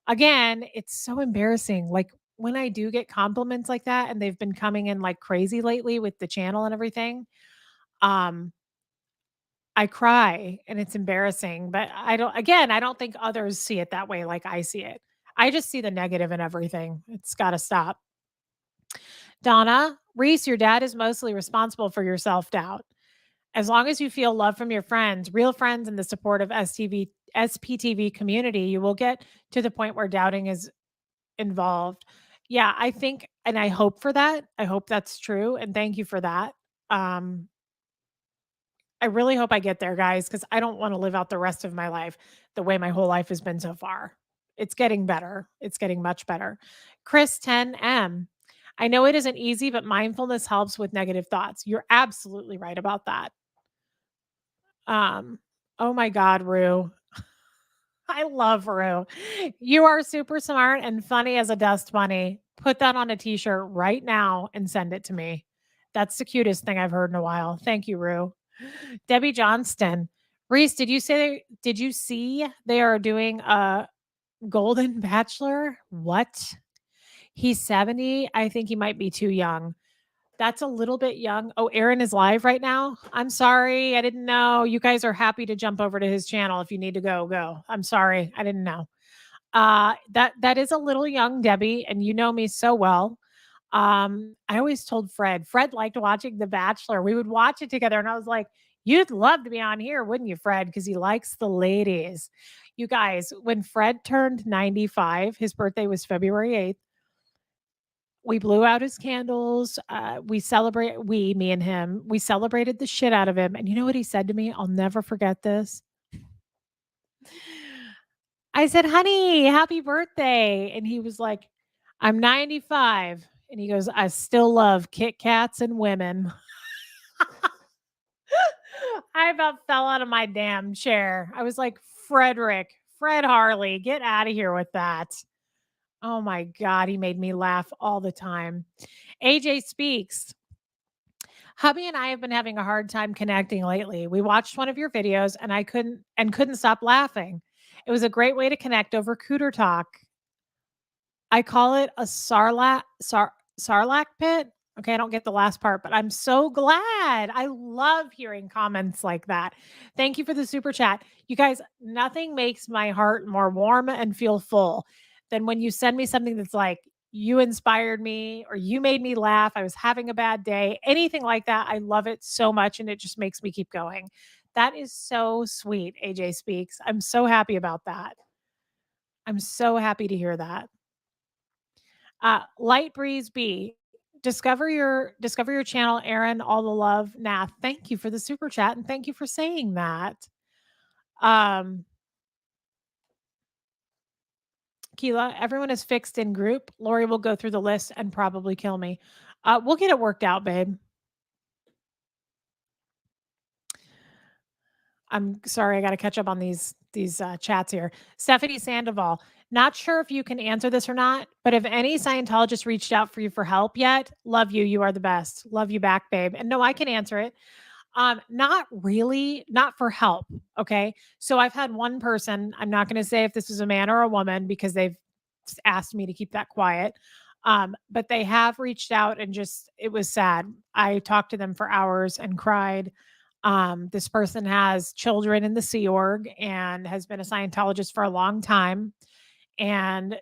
Speaker 1: Again, it's so embarrassing. Like when I do get compliments like that, and they've been coming in like crazy lately with the channel and everything, um, I cry and it's embarrassing. But I don't think others see it that way like I see it. I just see the negative in everything. It's got to stop. Donna, Reese, your dad is mostly responsible for your self doubt. As long as you feel love from your friends, real friends, and the support of SPTV community, you will get to the point where doubting is involved. Yeah, I think, and I hope for that. I hope that's true. And thank you for that. Um, I really hope I get there, guys, because I don't want to live out the rest of my life the way my whole life has been so far. It's getting better. It's getting much better. Chris 10M. I know it isn't easy, but mindfulness helps with negative thoughts. You're absolutely right about that. Um, oh my God, Rue. I love Rue. You are super smart and funny as a dust bunny. Put that on a t-shirt right now and send it to me. That's the cutest thing I've heard in a while. Thank you, Rue. Debbie Johnston. Reese, did you see they are doing a Golden Bachelor? What? He's 70. I think he might be too young. That's a little bit young. Oh, Aaron is live right now. I'm sorry. I didn't know. You guys are happy to jump over to his channel. If you need to go, go. I'm sorry. I didn't know. That is a little young, Debbie, and you know me so well. I always told Fred liked watching The Bachelor. We would watch it together, and I was like, you'd love to be on here, wouldn't you, Fred? Because he likes the ladies. You guys, when Fred turned 95, his birthday was February 8th. We blew out his candles. Me and him, we celebrated the shit out of him. And you know what he said to me? I'll never forget this. I said, honey, happy birthday. And he was like, I'm 95. And he goes, I still love Kit Kats and women. I about fell out of my damn chair. I was like, Fred Harley, get out of here with that. Oh my God, he made me laugh all the time. AJ Speaks. Hubby and I have been having a hard time connecting lately. We watched one of your videos and I couldn't stop laughing. It was a great way to connect over Cooter Talk. I call it a sarlacc pit. Okay, I don't get the last part, but I'm so glad. I love hearing comments like that. Thank you for the super chat. You guys, nothing makes my heart more warm and feel full than when you send me something that's like, you inspired me or you made me laugh. I was having a bad day. Anything like that. I love it so much and it just makes me keep going. That is so sweet, AJ Speaks. I'm so happy about that. I'm so happy to hear that. Light Breeze B. Discover your channel, Aaron. All the love. Nath. Thank you for the super chat and thank you for saying that. Um, Keela, everyone is fixed in group. Lori will go through the list and probably kill me. We'll get it worked out, babe. I'm sorry, I got to catch up on these chats here. Stephanie Sandoval, not sure if you can answer this or not, but if any Scientologist reached out for you for help yet, love you. You are the best. Love you back, babe. And no, I can answer it. Not really, not for help. Okay. So I've had one person, I'm not going to say if this was a man or a woman because they've asked me to keep that quiet. But they have reached out and just, it was sad. I talked to them for hours and cried. This person has children in the Sea Org and has been a Scientologist for a long time. And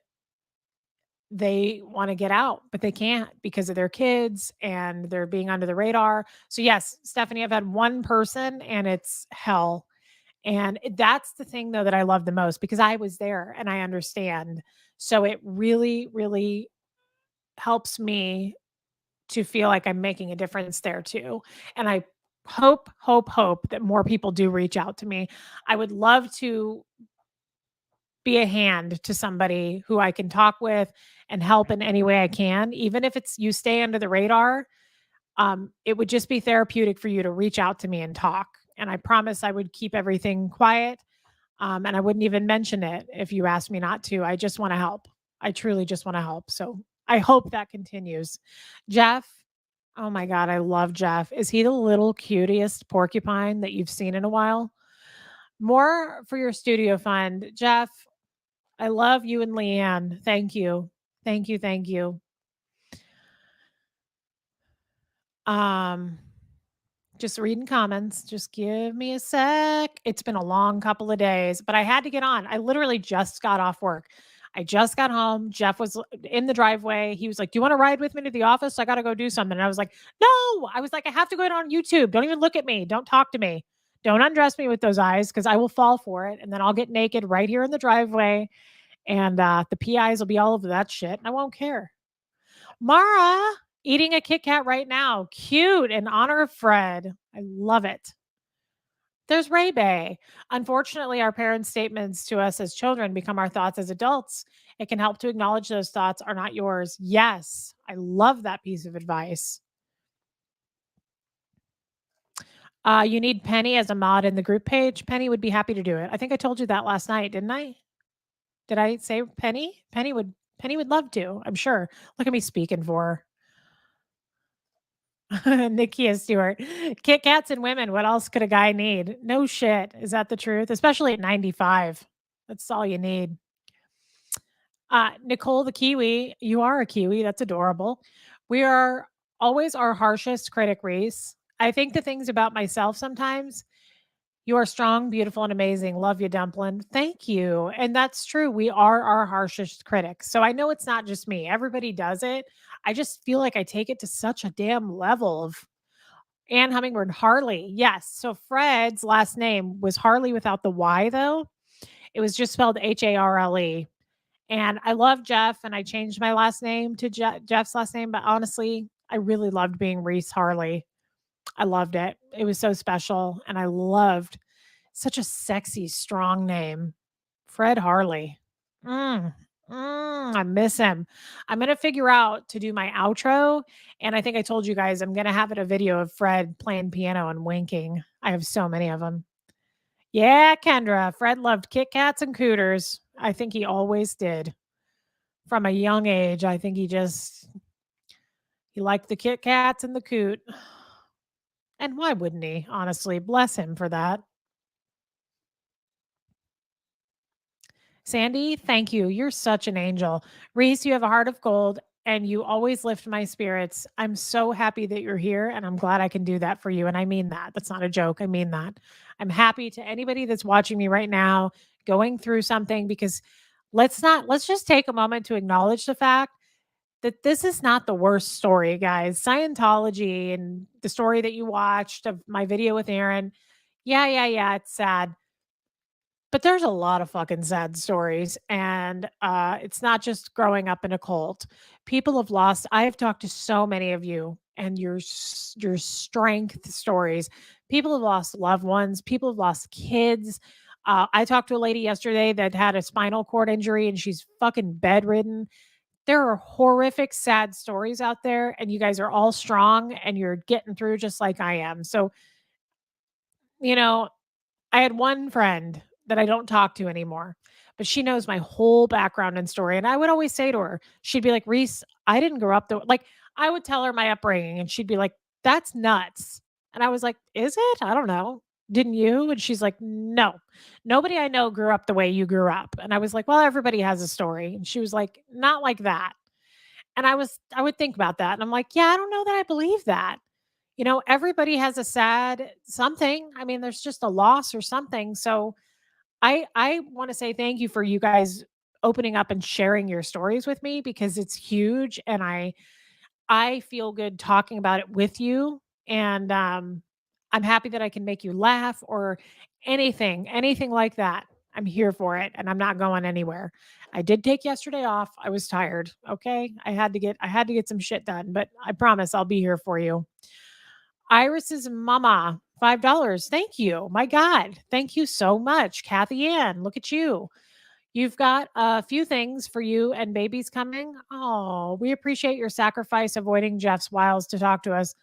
Speaker 1: they want to get out, but they can't because of their kids and they're being under the radar. So, yes, Stephanie, I've had one person and it's hell. And that's the thing, though, that I love the most because I was there and I understand. So, it really, really helps me to feel like I'm making a difference there too. And I hope that more people do reach out to me. I would love to be a hand to somebody who I can talk with and help in any way I can, even if it's you stay under the radar. It would just be therapeutic for you to reach out to me and talk. And I promise I would keep everything quiet. And I wouldn't even mention it if you asked me not to. I just want to help. I truly just want to help. So I hope that continues. Jeff, oh my God, I love Jeff. Is he the little cutest porcupine that you've seen in a while? More for your studio fund. Jeff, I love you and Leanne. Thank you. Thank you. Thank you. Um, just reading comments. Just give me a sec. It's been a long couple of days, but I had to get on. I literally just got off work. I just got home. Jeff was in the driveway. He was like, "Do you want to ride with me to the office? I got to go do something." And I was like, "No." I was like, "I have to go on YouTube. Don't even look at me. Don't talk to me. Don't undress me with those eyes because I will fall for it. And then I'll get naked right here in the driveway. And the PIs will be all over that shit. And I won't care." Mara eating a Kit Kat right now. Cute in honor of Fred. I love it. There's Ray Bay. Unfortunately, our parents' statements to us as children become our thoughts as adults. It can help to acknowledge those thoughts are not yours. Yes, I love that piece of advice. You need Penny as a mod in the group page. Penny would be happy to do it. I think I told you that last night, didn't I? Did I say Penny? Penny would love to, I'm sure. Look at me speaking for her. Nikia Stewart. Kit Kats and women. What else could a guy need? No shit. Is that the truth? Especially at 95. That's all you need. Nicole the Kiwi, you are a Kiwi. That's adorable. We are always our harshest critic, Reese. I think the things about myself sometimes. You are strong, beautiful, and amazing. Love you, Dumpling. Thank you. And that's true. We are our harshest critics. So I know it's not just me. Everybody does it. I just feel like I take it to such a damn level of Anne Hummingbird Harley. Yes. So Fred's last name was Harley without the Y, though. It was just spelled Harle. And I love Jeff, and I changed my last name to Jeff's last name. But honestly, I really loved being Reese Harley. I loved it. It was so special. And I loved such a sexy, strong name. Fred Harley. Mm, I miss him. I'm gonna figure out to do my outro, and I think I told you guys I'm gonna have it a video of Fred playing piano and winking. I have so many of them. Yeah, Kendra. Fred loved Kit Kats and Cooters. I think he always did. From a young age, I think he liked the Kit Kats and the Coot. And why wouldn't he? Honestly, bless him for that. Sandy, thank you. You're such an angel. Reese, you have a heart of gold and you always lift my spirits. I'm so happy that you're here and I'm glad I can do that for you. And I mean that. That's not a joke. I mean that. I'm happy to anybody that's watching me right now going through something because let's just take a moment to acknowledge the fact that this is not the worst story, guys. Scientology and the story that you watched of my video with Aaron. Yeah, it's sad. But there's a lot of fucking sad stories, and, it's not just growing up in a cult. People have lost I have talked to so many of you and your strength stories. People have lost loved ones, people have lost kids. I talked to a lady yesterday that had a spinal cord injury, and she's fucking bedridden. There are horrific, sad stories out there, and you guys are all strong, and you're getting through just like I am. So, you know, I had one friend that I don't talk to anymore, but she knows my whole background and story. And I would always say to her, she'd be like, Reese, I didn't grow up like I would tell her my upbringing and she'd be like, that's nuts. And I was like, is it? I don't know. Didn't you? And she's like, no, nobody I know grew up the way you grew up. And I was like, well, everybody has a story. And she was like, not like that. And I would think about that. And I'm like, yeah, I don't know that I believe that. Everybody has a sad something. I mean, there's just a loss or something. So I want to say thank you for you guys opening up and sharing your stories with me because it's huge and I feel good talking about it with you and I'm happy that I can make you laugh or anything like that. I'm here for it and I'm not going anywhere. I did take yesterday off. I was tired, okay? I had to get some shit done, but I promise I'll be here for you. Iris's mama, $5. Thank you. My God. Thank you so much. Kathy Ann, look at you. You've got a few things for you and babies coming. Oh, we appreciate your sacrifice avoiding Jeff's wiles to talk to us.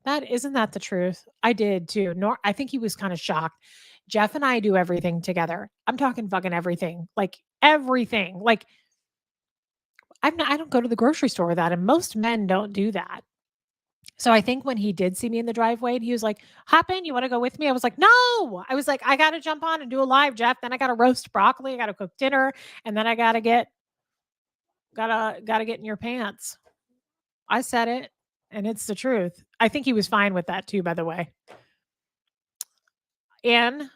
Speaker 1: That isn't that the truth? I did too. Nor I think he was kind of shocked. Jeff and I do everything together. I'm talking fucking everything. Like everything. Like I don't go to the grocery store with that. And most men don't do that. So I think when he did see me in the driveway and he was like, "Hop in, you wanna go with me?" I was like, "No." I was like, "I gotta jump on and do a live, Jeff. Then I gotta roast broccoli, I gotta cook dinner, and then I gotta get in your pants." I said it, and it's the truth. I think he was fine with that too, by the way. And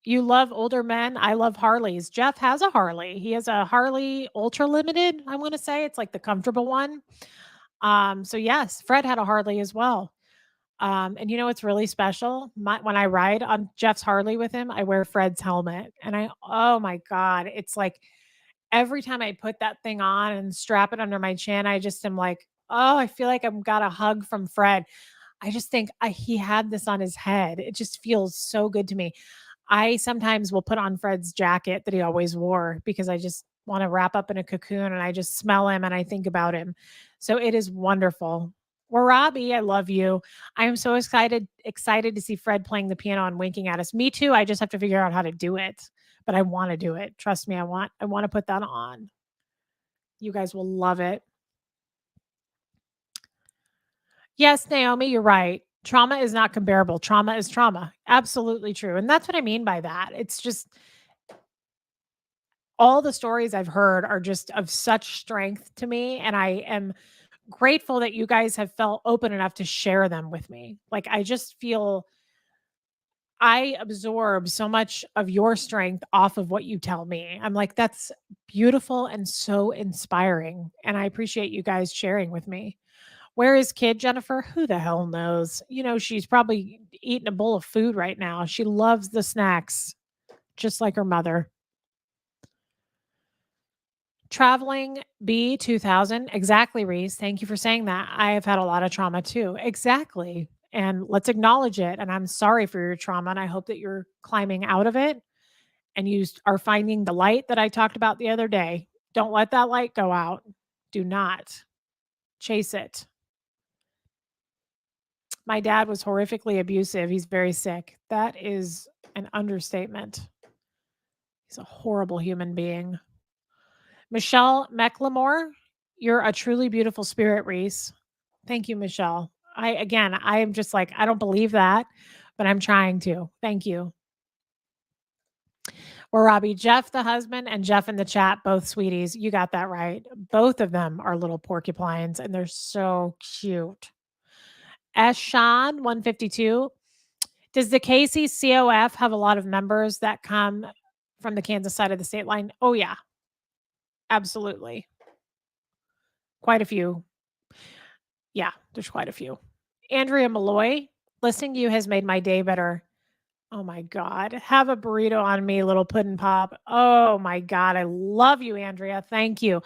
Speaker 1: You love older men. I love Harleys. Jeff has a Harley. He has a Harley Ultra Limited, I wanna say. It's like the comfortable one. So yes, Fred had a Harley as well. And you know what's really special? When I ride on Jeff's Harley with him, I wear Fred's helmet, and oh my god, it's like every time I put that thing on and strap it under my chin, I just am like, "Oh, I feel like I've got a hug from Fred." I just think he had this on his head. It just feels so good to me. I sometimes will put on Fred's jacket that he always wore because I just wanna wrap up in a cocoon and I just smell him and I think about him. So it is wonderful. Well, Robbie, I love you. I am so excited to see Fred playing the piano and winking at us. Me too. I just have to figure out how to do it, but I wanna do it. Trust me, I wanna put that on. You guys will love it. Yes, Naomi, you're right. Trauma is not comparable. Trauma is trauma. Absolutely true. And that's what I mean by that. It's just all the stories I've heard are just of such strength to me. And I am grateful that you guys have felt open enough to share them with me. Like, I just feel I absorb so much of your strength off of what you tell me. I'm like, that's beautiful and so inspiring. And I appreciate you guys sharing with me. Where is kid Jennifer? Who the hell knows? You know, she's probably eating a bowl of food right now. She loves the snacks, just like her mother. Traveling B 2000. Exactly, Reese. Thank you for saying that. I have had a lot of trauma too. Exactly. And let's acknowledge it. And I'm sorry for your trauma. And I hope that you're climbing out of it and you are finding the light that I talked about the other day. Don't let that light go out. Do not chase it. My dad was horrifically abusive. He's very sick. That is an understatement. He's a horrible human being. Michelle Mecklemore, you're a truly beautiful spirit, Reese. Thank you, Michelle. I am just like, I don't believe that, but I'm trying to. Thank you. Well, Robbie, Jeff, the husband, and Jeff in the chat, both sweeties. You got that right. Both of them are little porcupines, and they're so cute. Eshan 152. Does the Casey COF have a lot of members that come from the Kansas side of the state line? Oh, yeah, absolutely. Quite a few. Yeah, there's quite a few. Andrea Malloy, listening to you has made my day better. Oh my God. Have a burrito on me, little puddin' pop. Oh my God. I love you, Andrea. Thank you.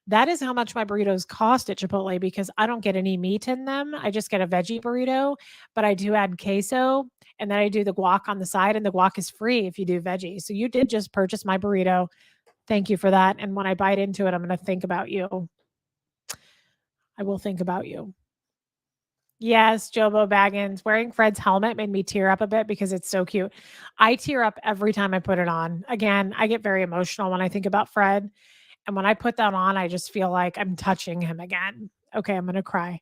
Speaker 1: That is how much my burritos cost at Chipotle because I don't get any meat in them. I just get a veggie burrito, but I do add queso and then I do the guac on the side, and the guac is free if you do veggie. So you did just purchase my burrito. Thank you for that. And when I bite into it, I'm going to think about you. I will think about you. Yes, Jobo Baggins. Wearing Fred's helmet made me tear up a bit because it's so cute. I tear up every time I put it on. Again, I get very emotional when I think about Fred. And when I put that on, I just feel like I'm touching him again. Okay, I'm going to cry.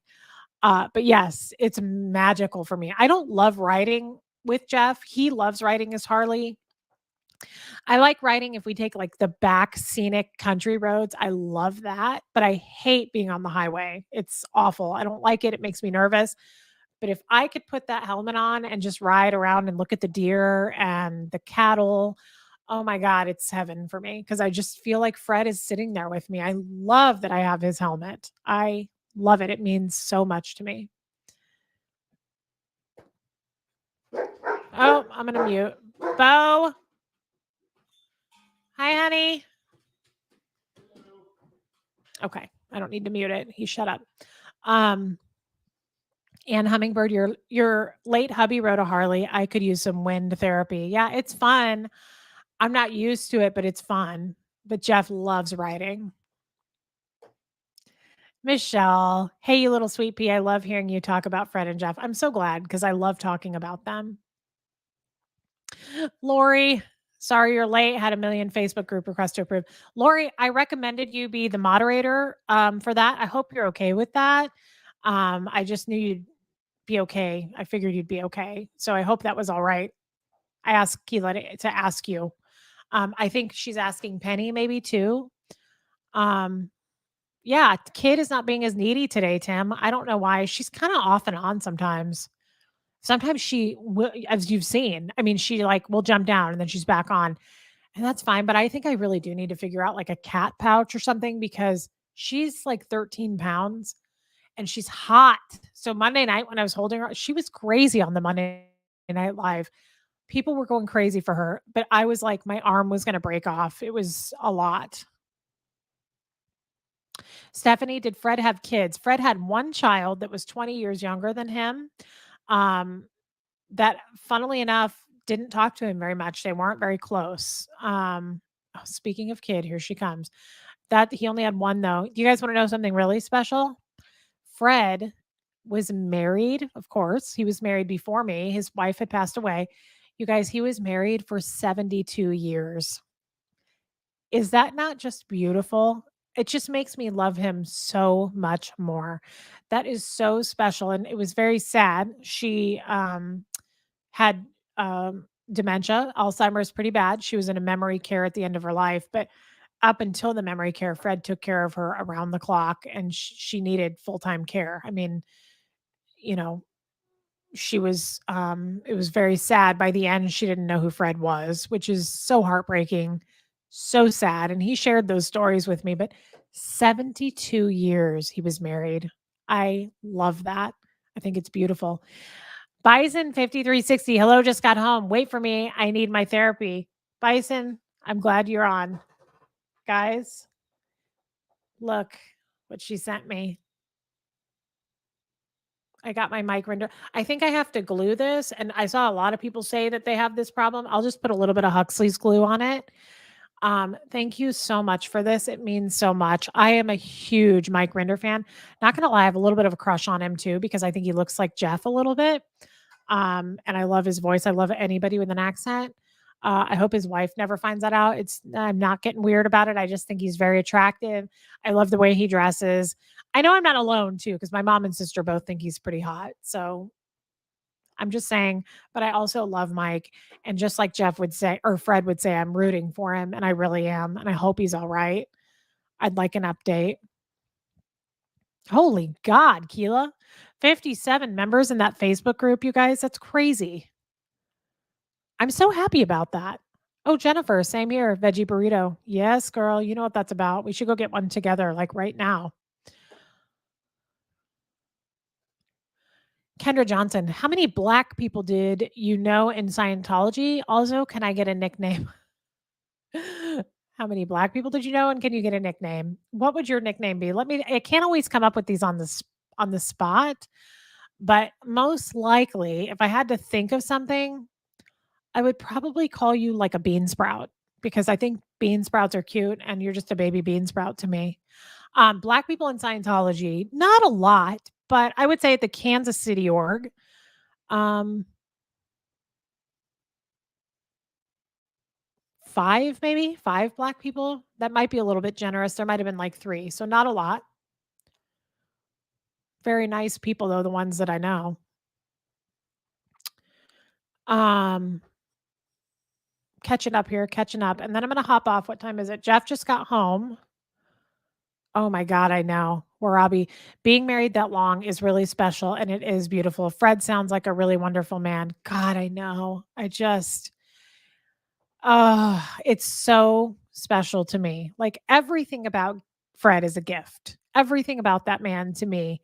Speaker 1: But yes, it's magical for me. I don't love riding with Jeff. He loves riding his Harley. I like riding if we take like the back scenic country roads. I love that, but I hate being on the highway. It's awful. I don't like it. It makes me nervous. But if I could put that helmet on and just ride around and look at the deer and the cattle, oh my God, it's heaven for me because I just feel like Fred is sitting there with me. I love that I have his helmet. I love it. It means so much to me. Oh, I'm going to mute. Bo. Hi, honey. Okay. I don't need to mute it. He shut up. Um, and Hummingbird, your late hubby rode a Harley. I could use some wind therapy. Yeah, it's fun. I'm not used to it, but it's fun. But Jeff loves riding. Michelle, hey, you little sweet pea. I love hearing you talk about Fred and Jeff. I'm so glad because I love talking about them. Lori, sorry you're late. Had a million Facebook group requests to approve. Lori, I recommended you be the moderator for that. I hope you're okay with that. I just knew you'd be okay. I figured you'd be okay. So I hope that was all right. I asked Keela to ask you. I think she's asking Penny maybe too. Yeah, kid is not being as needy today, Tim. I don't know why. She's kind of off and on sometimes. Sometimes she will, as you've seen, I mean, she, like, will jump down and then she's back on, and that's fine, but I think I really do need to figure out, like, a cat pouch or something because she's, like, 13 pounds and she's hot. So Monday night when I was holding her, she was crazy on the Monday Night Live. People were going crazy for her, but I was like, my arm was gonna break off. It was a lot. Stephanie, did Fred have kids? Fred had one child that was 20 years younger than him. Um, that funnily enough didn't talk to him very much. They weren't very close. Oh, speaking of kid, here she comes. That he only had one though. Do you guys want to know something really special? Fred was married, of course. He was married before me. His wife had passed away. You guys, he was married for 72 years. Is that not just beautiful? It just makes me love him so much more. That is so special, and it was very sad. She, had, dementia, Alzheimer's pretty bad. She was in a memory care at the end of her life, but up until the memory care, Fred took care of her around the clock, and she needed full-time care. I mean, you know, she was, it was very sad. By the end, she didn't know who Fred was, which is so heartbreaking, so sad, and he shared those stories with me, but 72 years he was married. I love that. I think it's beautiful. Bison 5360, hello, just got home. Wait for me. I need my therapy. Bison, I'm glad you're on. Guys, look what she sent me. I got my mic render. I think I have to glue this, and I saw a lot of people say that they have this problem. I'll just put a little bit of Huxley's glue on it. Thank you so much for this. It means so much. I am a huge Mike Rinder fan. Not gonna lie, I have a little bit of a crush on him too because I think he looks like Jeff a little bit. And I love his voice. I love anybody with an accent. I hope his wife never finds that out. I'm not getting weird about it. I just think he's very attractive. I love the way he dresses. I know I'm not alone too, because my mom and sister both think he's pretty hot. So I'm just saying, but I also love Mike. And just like Jeff would say, or Fred would say, I'm rooting for him. And I really am. And I hope he's all right. I'd like an update. Holy God, Keela. 57 members in that Facebook group, you guys. That's crazy. I'm so happy about that. Oh, Jennifer, same here. Veggie burrito. Yes, girl. You know what that's about. We should go get one together, like right now. Kendra Johnson, how many black people did you know in Scientology? Also, can I get a nickname? How many black people did you know, and can you get a nickname? What would your nickname be? I can't always come up with these on the spot, but most likely, if I had to think of something, I would probably call you like a bean sprout because I think bean sprouts are cute and you're just a baby bean sprout to me. Black people in Scientology, not a lot, but I would say at the Kansas City org, um, 5 maybe, 5 black people. That might be a little bit generous. There might have been like 3, so not a lot. Very nice people though, the ones that I know. Um, catching up here, catching up, and then I'm gonna hop off. What time is it? Jeff just got home. Oh my god, I know. Warabi, being married that long is really special, and it is beautiful. Fred sounds like a really wonderful man. God, I know. I just it's so special to me. Like, everything about Fred is a gift. Everything about that man to me,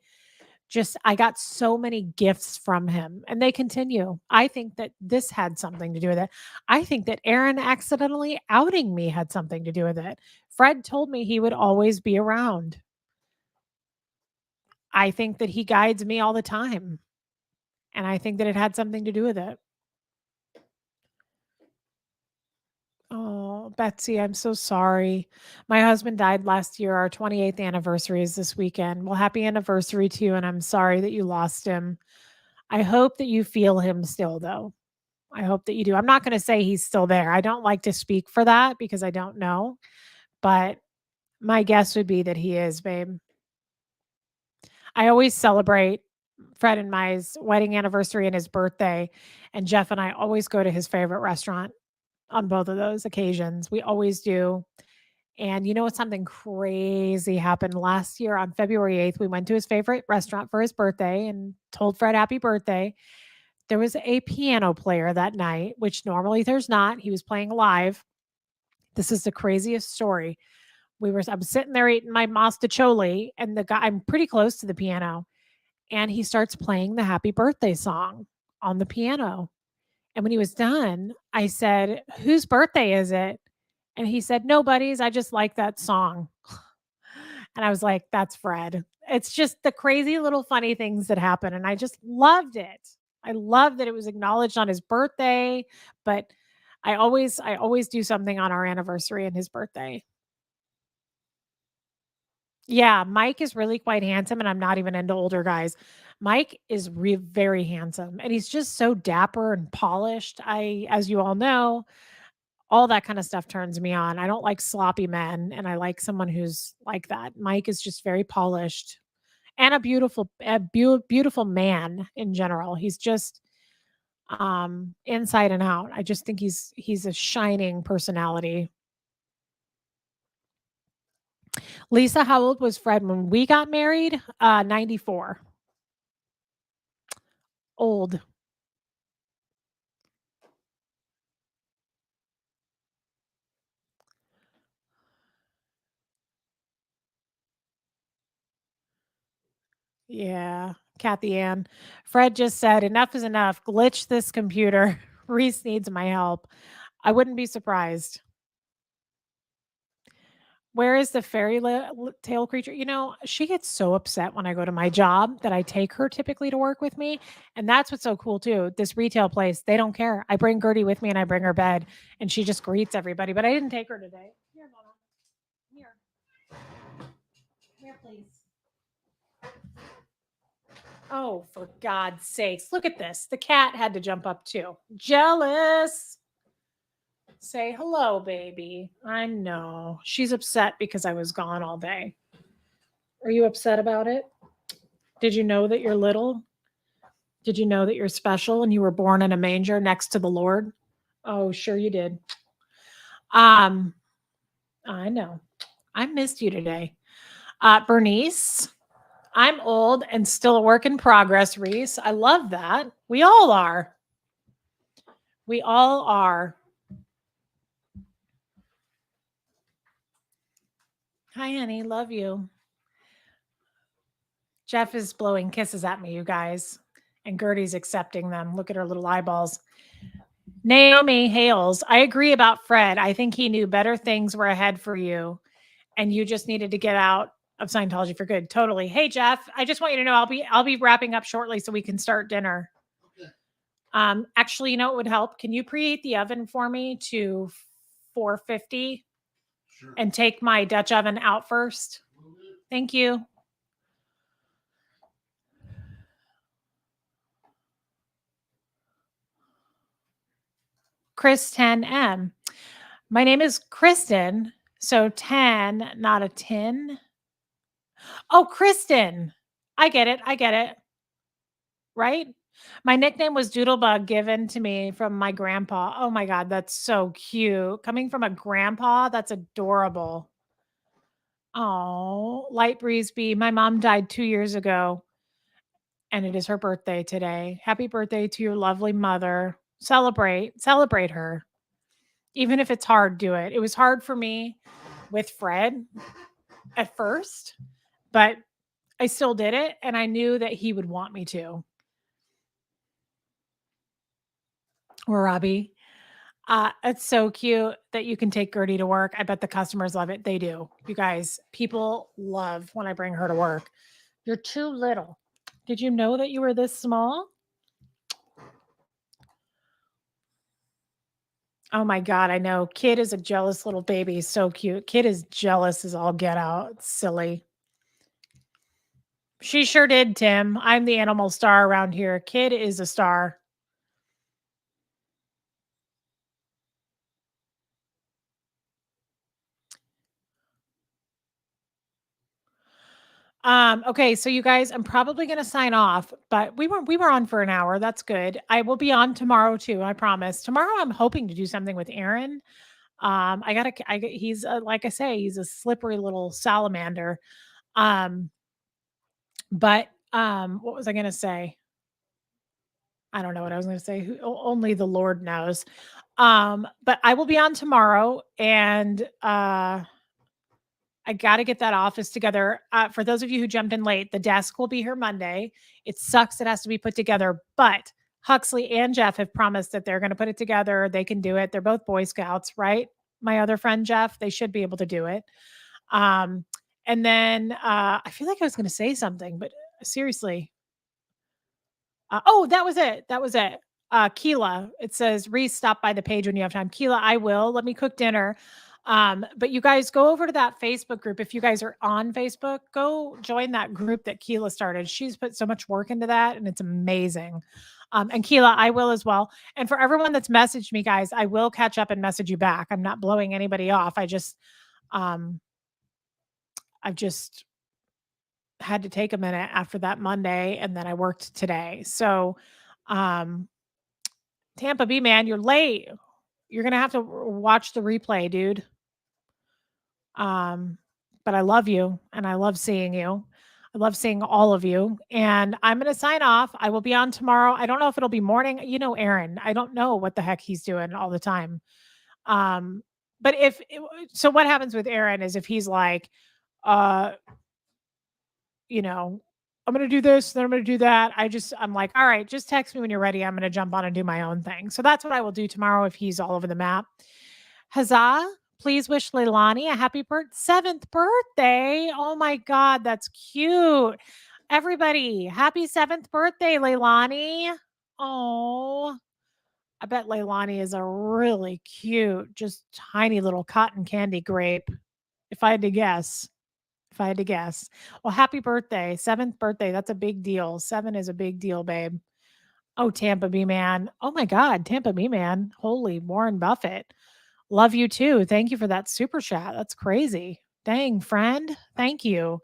Speaker 1: just I got so many gifts from him, and they continue. I think that this had something to do with it. I think that Aaron accidentally outing me had something to do with it. Fred told me he would always be around. I think that he guides me all the time, and I think that it had something to do with it. Oh, Betsy, I'm so sorry. My husband died last year. Our 28th anniversary is this weekend. Well, happy anniversary to you, and I'm sorry that you lost him. I hope that you feel him still, though. I hope that you do. I'm not gonna say he's still there. I don't like to speak for that because I don't know, but my guess would be that he is, babe. I always celebrate Fred and my's wedding anniversary and his birthday, and Jeff and I always go to his favorite restaurant on both of those occasions. We always do. And you know what? Something crazy happened last year on February 8th. We went to his favorite restaurant for his birthday and told Fred happy birthday. There was a piano player that night, which normally there's not. He was playing live. This is the craziest story. I was sitting there eating my mostaccioli, and the guy I'm pretty close to the piano, and he starts playing the happy birthday song on the piano. And when he was done, I said, "Whose birthday is it?" And he said, "Nobody's. I just like that song." And I was like, "That's Fred." It's just the crazy little funny things that happen, and I just loved it. I love that it was acknowledged on his birthday, but I always do something on our anniversary and his birthday. Yeah, Mike is really quite handsome, and I'm not even into older guys. Mike is very handsome, and he's just so dapper and polished. As you all know, all that kind of stuff turns me on. I don't like sloppy men, and I like someone who's like that. Mike is just very polished and beautiful man in general. He's just inside and out. I just think he's a shining personality. Lisa, how old was Fred when we got married? 94. Old. Yeah, Kathy Ann. Fred just said, "Enough is enough. Glitch this computer. Reese needs my help." I wouldn't be surprised. Where is the tale creature? She gets so upset when I go to my job that I take her typically to work with me. And that's what's so cool too. This retail place, they don't care. I bring Gertie with me and I bring her bed and she just greets everybody. But I didn't take her today. Here, Mama. Here. Here, please. Oh, for God's sakes. Look at this. The cat had to jump up too. Jealous. Say hello, baby. I know. She's upset because I was gone all day. Are you upset about it? Did you know that you're little? Did you know that you're special and you were born in a manger next to the Lord? Oh, sure you did. Um, I know. I missed you today. Bernice, I'm old and still a work in progress, Reese. I love that. We all are. We all are. Hi, honey. Love you. Jeff is blowing kisses at me, you guys. And Gertie's accepting them. Look at her little eyeballs. Naomi Hales, I agree about Fred. I think he knew better things were ahead for you, and you just needed to get out of Scientology for good. Totally. Hey Jeff, I just want you to know I'll be wrapping up shortly so we can start dinner. Okay. Actually, you know what would help? Can you preheat the oven for me to 450? Sure. And take my Dutch oven out first? Thank you. Chris 10M. My name is Kristen. So 10, not a tin. Oh, Kristen. I get it. I get it. Right? My nickname was Doodlebug given to me from my grandpa. Oh my God, that's so cute. Coming from a grandpa, that's adorable. Oh, Light Breeze Bee. My mom died 2 years ago, and it is her birthday today. Happy birthday to your lovely mother. Celebrate her. Even if it's hard, do it. It was hard for me with Fred at first, but I still did it, and I knew that he would want me to. Or Robbie. It's so cute that you can take Gertie to work. I bet the customers love it. They do. You guys, people love when I bring her to work. You're too little. Did you know that you were this small? Oh my God, I know. Kid is a jealous little baby. So cute. Kid is jealous as all get out. It's silly. She sure did, Tim. I'm the animal star around here. Kid is a star. Okay, so you guys, I'm probably gonna sign off, but we were on for an hour. That's good. I will be on tomorrow too, I promise. Tomorrow I'm hoping to do something with Aaron. He's like I say, he's a slippery little salamander. Um, but what was I gonna say? I don't know what I was gonna say. Only the Lord knows. But I will be on tomorrow, and I got to get that office together. For those of you who jumped in late, the desk will be here Monday. It sucks; it has to be put together, but Huxley and Jeff have promised that they're going to put it together. They can do it. They're both Boy Scouts, right? My other friend Jeff, they should be able to do it. Um, and then I feel like I was going to say something, but seriously, oh, that was it. That was it. Keela, it says, Reese, stop by the page when you have time. Keela, I will. Let me cook dinner. But you guys go over to that Facebook group. If you guys are on Facebook, go join that group that Keela started. She's put so much work into that, and it's amazing. And Keela, I will as well. And for everyone that's messaged me, guys, I will catch up and message you back. I'm not blowing anybody off. Um, I've just had to take a minute after that Monday, and then I worked today. So, um, Tampa B man, you're late. You're gonna have to watch the replay, dude. Um, but I love you and I love seeing you. I love seeing all of you. And I'm gonna sign off. I will be on tomorrow. I don't know if it'll be morning. You know, Aaron, I don't know what the heck he's doing all the time. Um, but so what happens with Aaron is if he's like, uh, you know, I'm going to do this, then I'm going to do that. I'm like, all right, just text me when you're ready. I'm going to jump on and do my own thing. So that's what I will do tomorrow if he's all over the map. Huzzah. Please wish Leilani a happy 7th birthday. Oh my God, that's cute. Everybody, happy 7th birthday, Leilani. Oh, I bet Leilani is a really cute, just tiny little cotton candy grape, if I had to guess. If I had to guess. Well, happy birthday. 7th birthday. That's a big deal. 7 is a big deal, babe. Oh, Tampa B man. Oh my God, Tampa B man. Holy Warren Buffett. Love you too. Thank you for that super chat. That's crazy. Dang, friend. Thank you.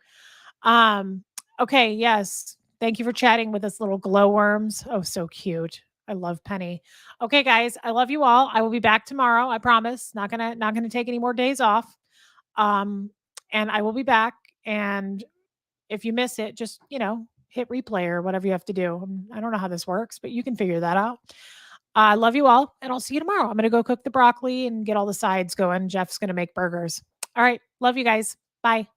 Speaker 1: Um, okay, yes. Thank you for chatting with us little glowworms. Oh, so cute. I love Penny. Okay, guys, I love you all. I will be back tomorrow. I promise. Not gonna take any more days off. Um, and I will be back. And if you miss it, just, hit replay or whatever you have to do. I don't know how this works, but you can figure that out. I love you all, and I'll see you tomorrow. I'm going to go cook the broccoli and get all the sides going. Jeff's going to make burgers. All right. Love you guys. Bye.